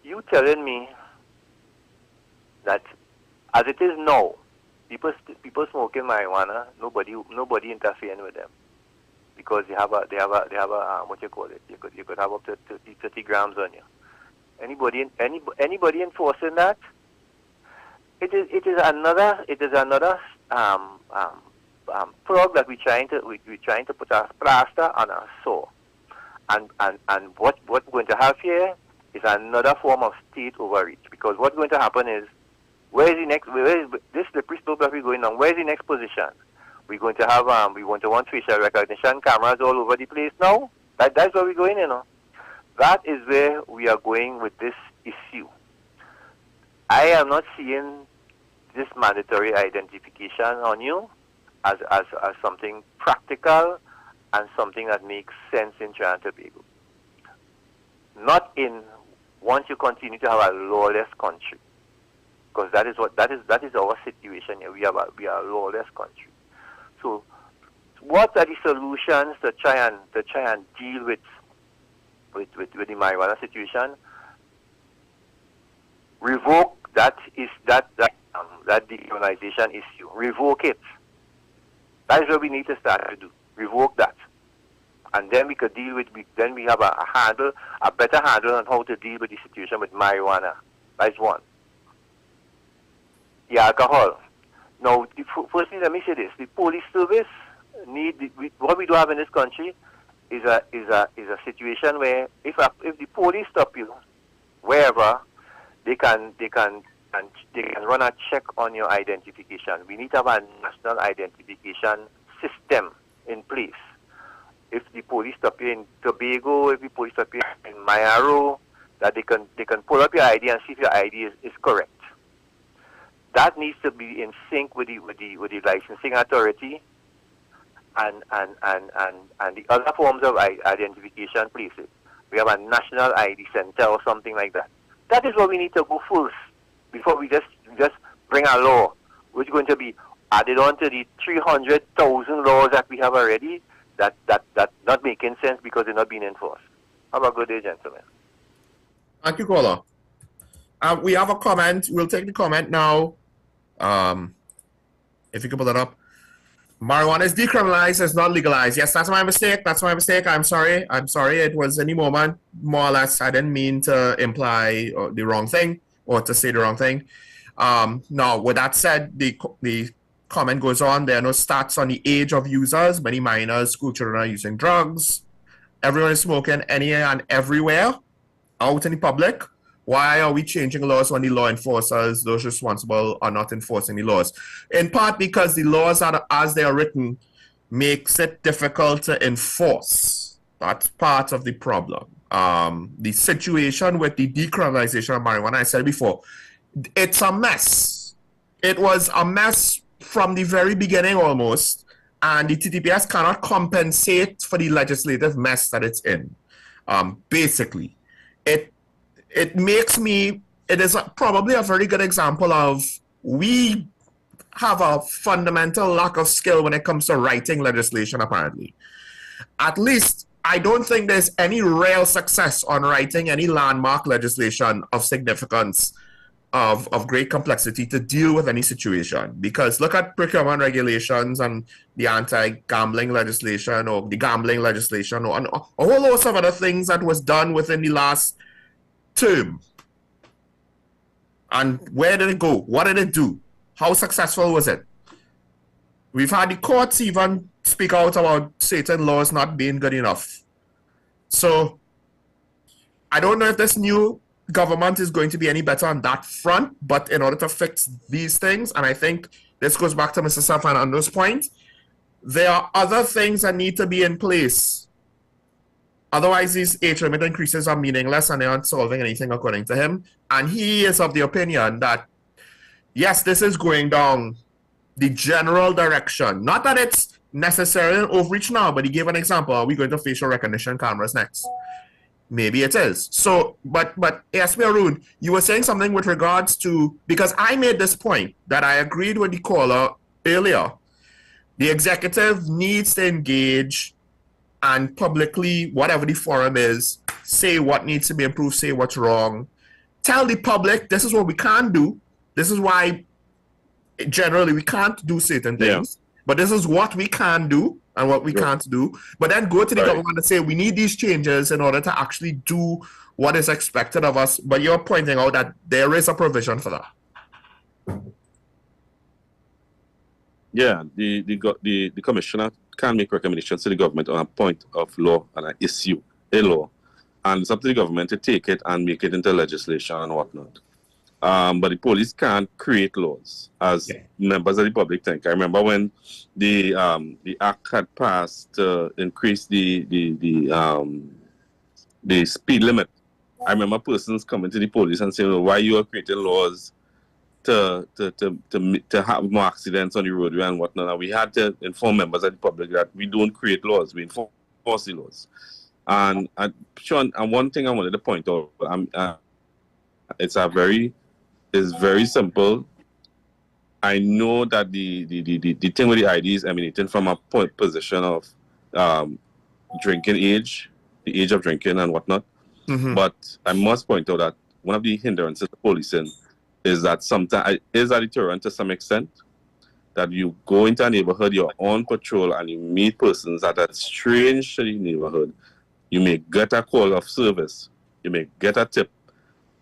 Speaker 7: You telling me that as it is now, people smoking marijuana, nobody interfering with them because they have a what you call it? You could have up to 30 grams on you. Anybody enforcing that? It is another plug that we're trying to put a plaster on a sore. And what we're going to have here is another form of state overreach, because what's going to happen is where is this slippery slope that we're going on? Where is the next position? We're going to have we want facial recognition cameras all over the place now. That's where we're going, you know. That is where we are going with this issue. I am not seeing this mandatory identification on you as something practical and something that makes sense in Trinidad and Tobago. Not in once you continue to have a lawless country, because that is our situation here. We are a lawless country. So, what are the solutions to try and deal with the marijuana situation? Revoke that decriminalization issue. Revoke it. That is what we need to start to do. Revoke that. And then we could deal with, then we have a better handle on how to deal with the situation with marijuana. That's one. The alcohol. Now, firstly, let me say this. The police service what we do have in this country is a situation where if the police stop you wherever, they can run a check on your identification. We need to have a national identification system in place. If the police stop you in Tobago, if the police stop you in Mayaro, that they can pull up your ID and see if your ID is correct. That needs to be in sync with the licensing authority and the other forms of identification places. We have a national ID center or something like that. That is where we need to go first before we just bring a law which is going to be added on to the 300,000 laws that we have already that not making sense because they're not being enforced. Have a good day, gentlemen.
Speaker 22: Thank you, caller. We have a comment. We'll take the comment now. If you can pull that up. Marijuana is decriminalized, it's not legalized. Yes, that's my mistake. That's my mistake. I'm sorry. I'm sorry. It was any moment, more or less. I didn't mean to imply the wrong thing or to say the wrong thing. Now, with that said, the comment goes on. There are no stats on the age of users. Many minors, school children are using drugs. Everyone is smoking any and everywhere out in the public. Why are we changing laws when the law enforcers, those responsible, are not enforcing the laws? In part because the laws, as they are written, makes it difficult to enforce. That's part of the problem. The situation with the decriminalization of marijuana, I said before, it's a mess. It was a mess from the very beginning almost, and the TTPS cannot compensate for the legislative mess that it's in. Basically, it makes me, it is probably a very good example of we have a fundamental lack of skill when it comes to writing legislation, apparently. At least, I don't think there's any real success on writing any landmark legislation of significance, of great complexity to deal with any situation. Because look at procurement regulations and the anti-gambling legislation or the gambling legislation or a whole host of other things that was done within the last term. And where did it go? What did it do? How successful was it? We've had the courts even speak out about certain laws not being good enough. So I don't know if this new government is going to be any better on that front, but in order to fix these things, and I think this goes back to Mr. Fernando's point, there are other things that need to be in place. Otherwise, these age limit increases are meaningless and they aren't solving anything according to him. And he is of the opinion that, yes, this is going down the general direction. Not that it's necessarily an overreach now, but he gave an example. Are we going to facial recognition cameras next? Maybe it is. So, but ASP Arun, you were saying something with regards to, because I made this point that I agreed with the caller earlier. The executive needs to engage and publicly, whatever the forum is, say what needs to be improved, say what's wrong. Tell the public, this is what we can't do. This is why generally we can't do certain things. Yeah. But this is what we can do and what we can't do. But then go to the government and say, we need these changes in order to actually do what is expected of us. But you're pointing out that there is a provision for that.
Speaker 1: Yeah, the commissioner can make recommendations to the government on a point of law and an issue, a law. And it's up to the government to take it and make it into legislation and whatnot. But the police can't create laws, as members of the public think. I remember when the act had passed to increase the speed limit. I remember persons coming to the police and saying, well, why you are creating laws to have more accidents on the roadway and whatnot. And we had to inform members of the public that we don't create laws, we enforce the laws. And Sean, and one thing I wanted to point out, it's very simple. I know that the thing with the ID is emanating from a position of drinking age, the age of drinking and whatnot. Mm-hmm. But I must point out that one of the hindrances to policing is that sometimes is a deterrent to some extent. That you go into a neighborhood, you're on patrol, and you meet persons that are strange to the neighborhood. You may get a call of service. You may get a tip.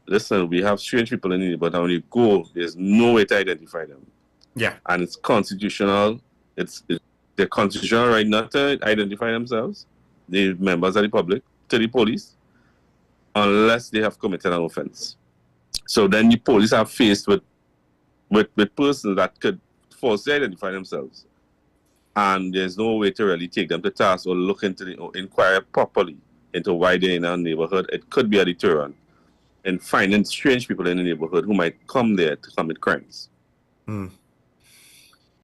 Speaker 1: Listen, we have strange people in the neighborhood, and when you go, there's no way to identify them.
Speaker 22: Yeah.
Speaker 1: And it's constitutional. It's their constitutional right not to identify themselves, the members of the public, to the police, unless they have committed an offense. So then the police are faced with persons that could falsely identify themselves. And there's no way to really take them to task or look into or inquire properly into why they're in our neighborhood. It could be a deterrent in finding strange people in the neighborhood who might come there to commit crimes.
Speaker 22: Mm.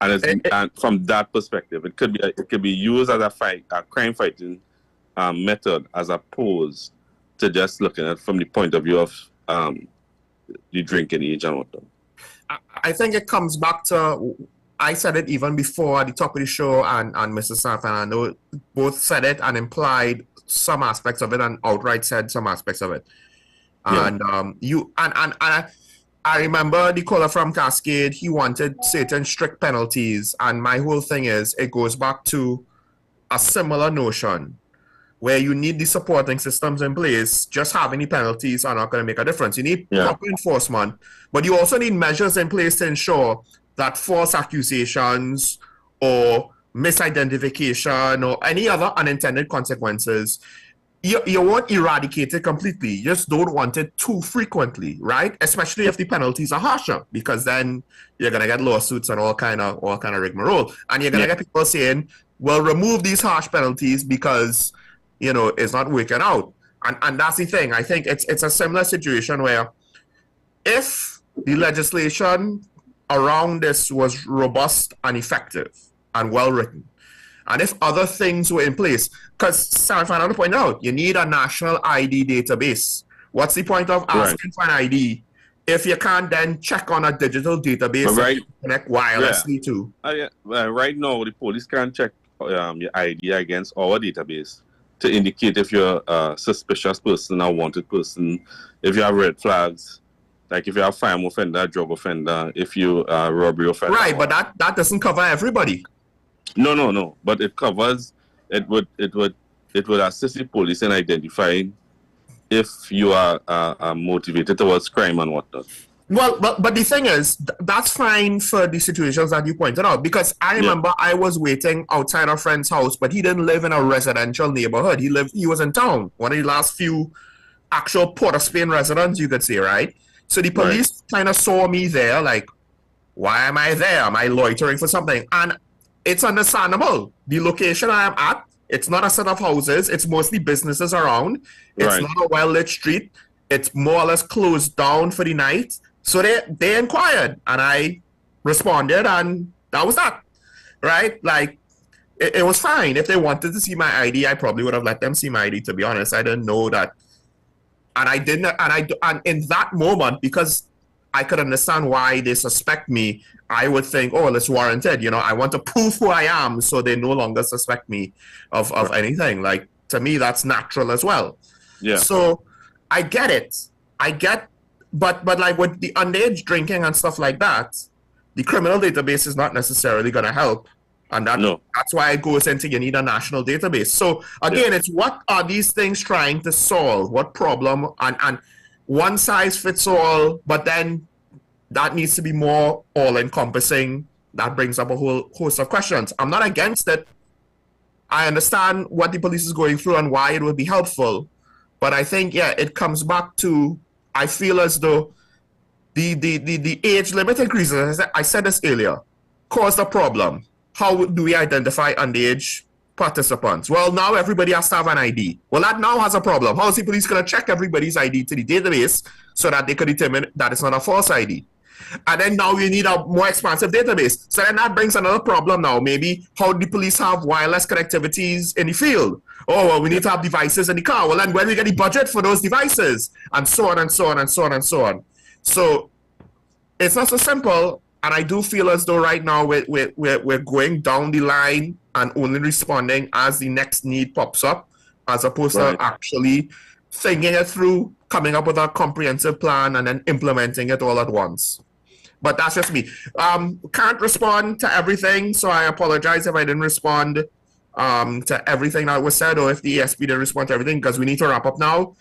Speaker 1: And from that perspective, it could be used as a crime fighting method as opposed to just looking at from the point of view of the drinking age and whatnot.
Speaker 22: I think it comes back to, I said it even before at the top of the show, and Mr. Fernando both said it and implied some aspects of it and outright said some aspects of it. Yeah. And I remember the caller from Cascade, he wanted certain strict penalties. And my whole thing is, it goes back to a similar notion where you need the supporting systems in place. Just having the penalties are not going to make a difference. You need proper enforcement, but you also need measures in place to ensure that false accusations or misidentification or any other unintended consequences, you won't eradicate it completely. You just don't want it too frequently, right? Especially if the penalties are harsher, because then you're gonna get lawsuits and all kind of rigmarole, and you're gonna get people saying, "Well, remove these harsh penalties because it's not working out." And that's the thing. I think it's a similar situation where if the legislation around this was robust and effective and well written, and if other things were in place, because Sam Fernando pointed out, you need a national ID database. What's the point of asking for an ID if you can't then check on a digital database and connect wirelessly to?
Speaker 1: Right now, the police can't check your ID against our database to indicate if you're a suspicious person or wanted person, if you have red flags, like if you're a firearm offender, drug offender, if you are a robbery offender.
Speaker 22: Right, but that doesn't cover everybody.
Speaker 1: No. But it covers. It would assist the police in identifying if you are motivated towards crime and whatnot.
Speaker 22: Well, but the thing is, that's fine for the situations that you pointed out, because I remember I was waiting outside a friend's house, but he didn't live in a residential neighborhood. He was in town, one of the last few actual Port of Spain residents, you could say, right? So the police kind of saw me there, like, why am I there? Am I loitering for something? And it's understandable. The location I am at, it's not a set of houses. It's mostly businesses around. It's not a well-lit street. It's more or less closed down for the night. So they inquired, and I responded, and that was that, right? Like, it was fine. If they wanted to see my ID, I probably would have let them see my ID, to be honest. I didn't know that. And I didn't, and in that moment, because I could understand why they suspect me, I would think, oh, well, it's warranted. I want to prove who I am, so they no longer suspect me of anything. Like, to me, that's natural as well.
Speaker 1: Yeah.
Speaker 22: So I get it. But like with the underage drinking and stuff like that, the criminal database is not necessarily going to help. And that's why it goes into you need a national database. So again, it's what are these things trying to solve? What problem? And one size fits all, but then that needs to be more all-encompassing. That brings up a whole host of questions. I'm not against it. I understand what the police is going through and why it would be helpful. But I think, it comes back to, I feel as though the age limit increases, I said this earlier, caused a problem. How do we identify underage participants? Well, now everybody has to have an ID. Well, that now has a problem. How is the police going to check everybody's ID to the database so that they could determine that it's not a false ID? And then now you need a more expansive database. So then that brings another problem now. Maybe how do the police have wireless connectivities in the field? Oh, well, we need to have devices in the car. Well, then where do we get the budget for those devices? And so on and so on and so on and so on. So it's not so simple. And I do feel as though right now we're going down the line and only responding as the next need pops up, as opposed to actually thinking it through, coming up with a comprehensive plan, and then implementing it all at once. But that's just me. Can't respond to everything, so I apologize if I didn't respond to everything that was said, or if the ESP didn't respond to everything, because we need to wrap up now.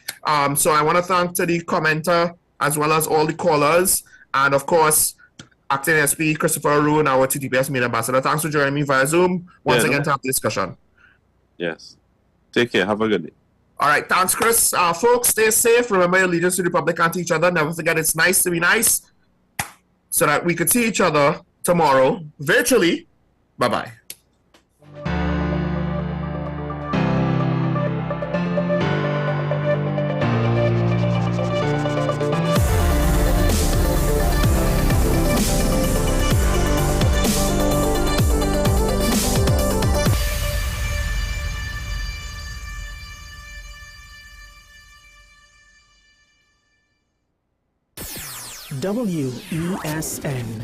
Speaker 22: So I want to thank to the commenter, as well as all the callers, and of course, Acting SP Christopher Arun, our TTPS Media Ambassador. Thanks for joining me via Zoom once again to have the discussion.
Speaker 1: Yes. Take care. Have a good day.
Speaker 22: All right. Thanks, Chris. Folks, stay safe. Remember your allegiance to the Republic and to each other. Never forget it's nice to be nice, so that we could see each other tomorrow virtually. Bye-bye.
Speaker 8: WESN.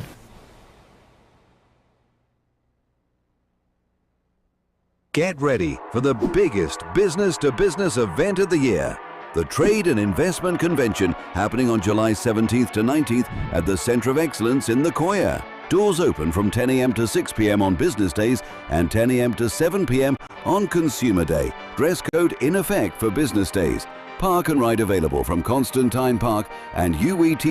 Speaker 9: Get ready for the biggest business-to-business event of the year,
Speaker 8: the Trade and Investment Convention happening on July 17th to 19th at the Centre of Excellence in the Koya. Doors open from 10 a.m. to 6 p.m. on business days and 10 a.m. to 7 p.m. on Consumer Day. Dress code in effect for business days. Park and ride available from Constantine Park and UET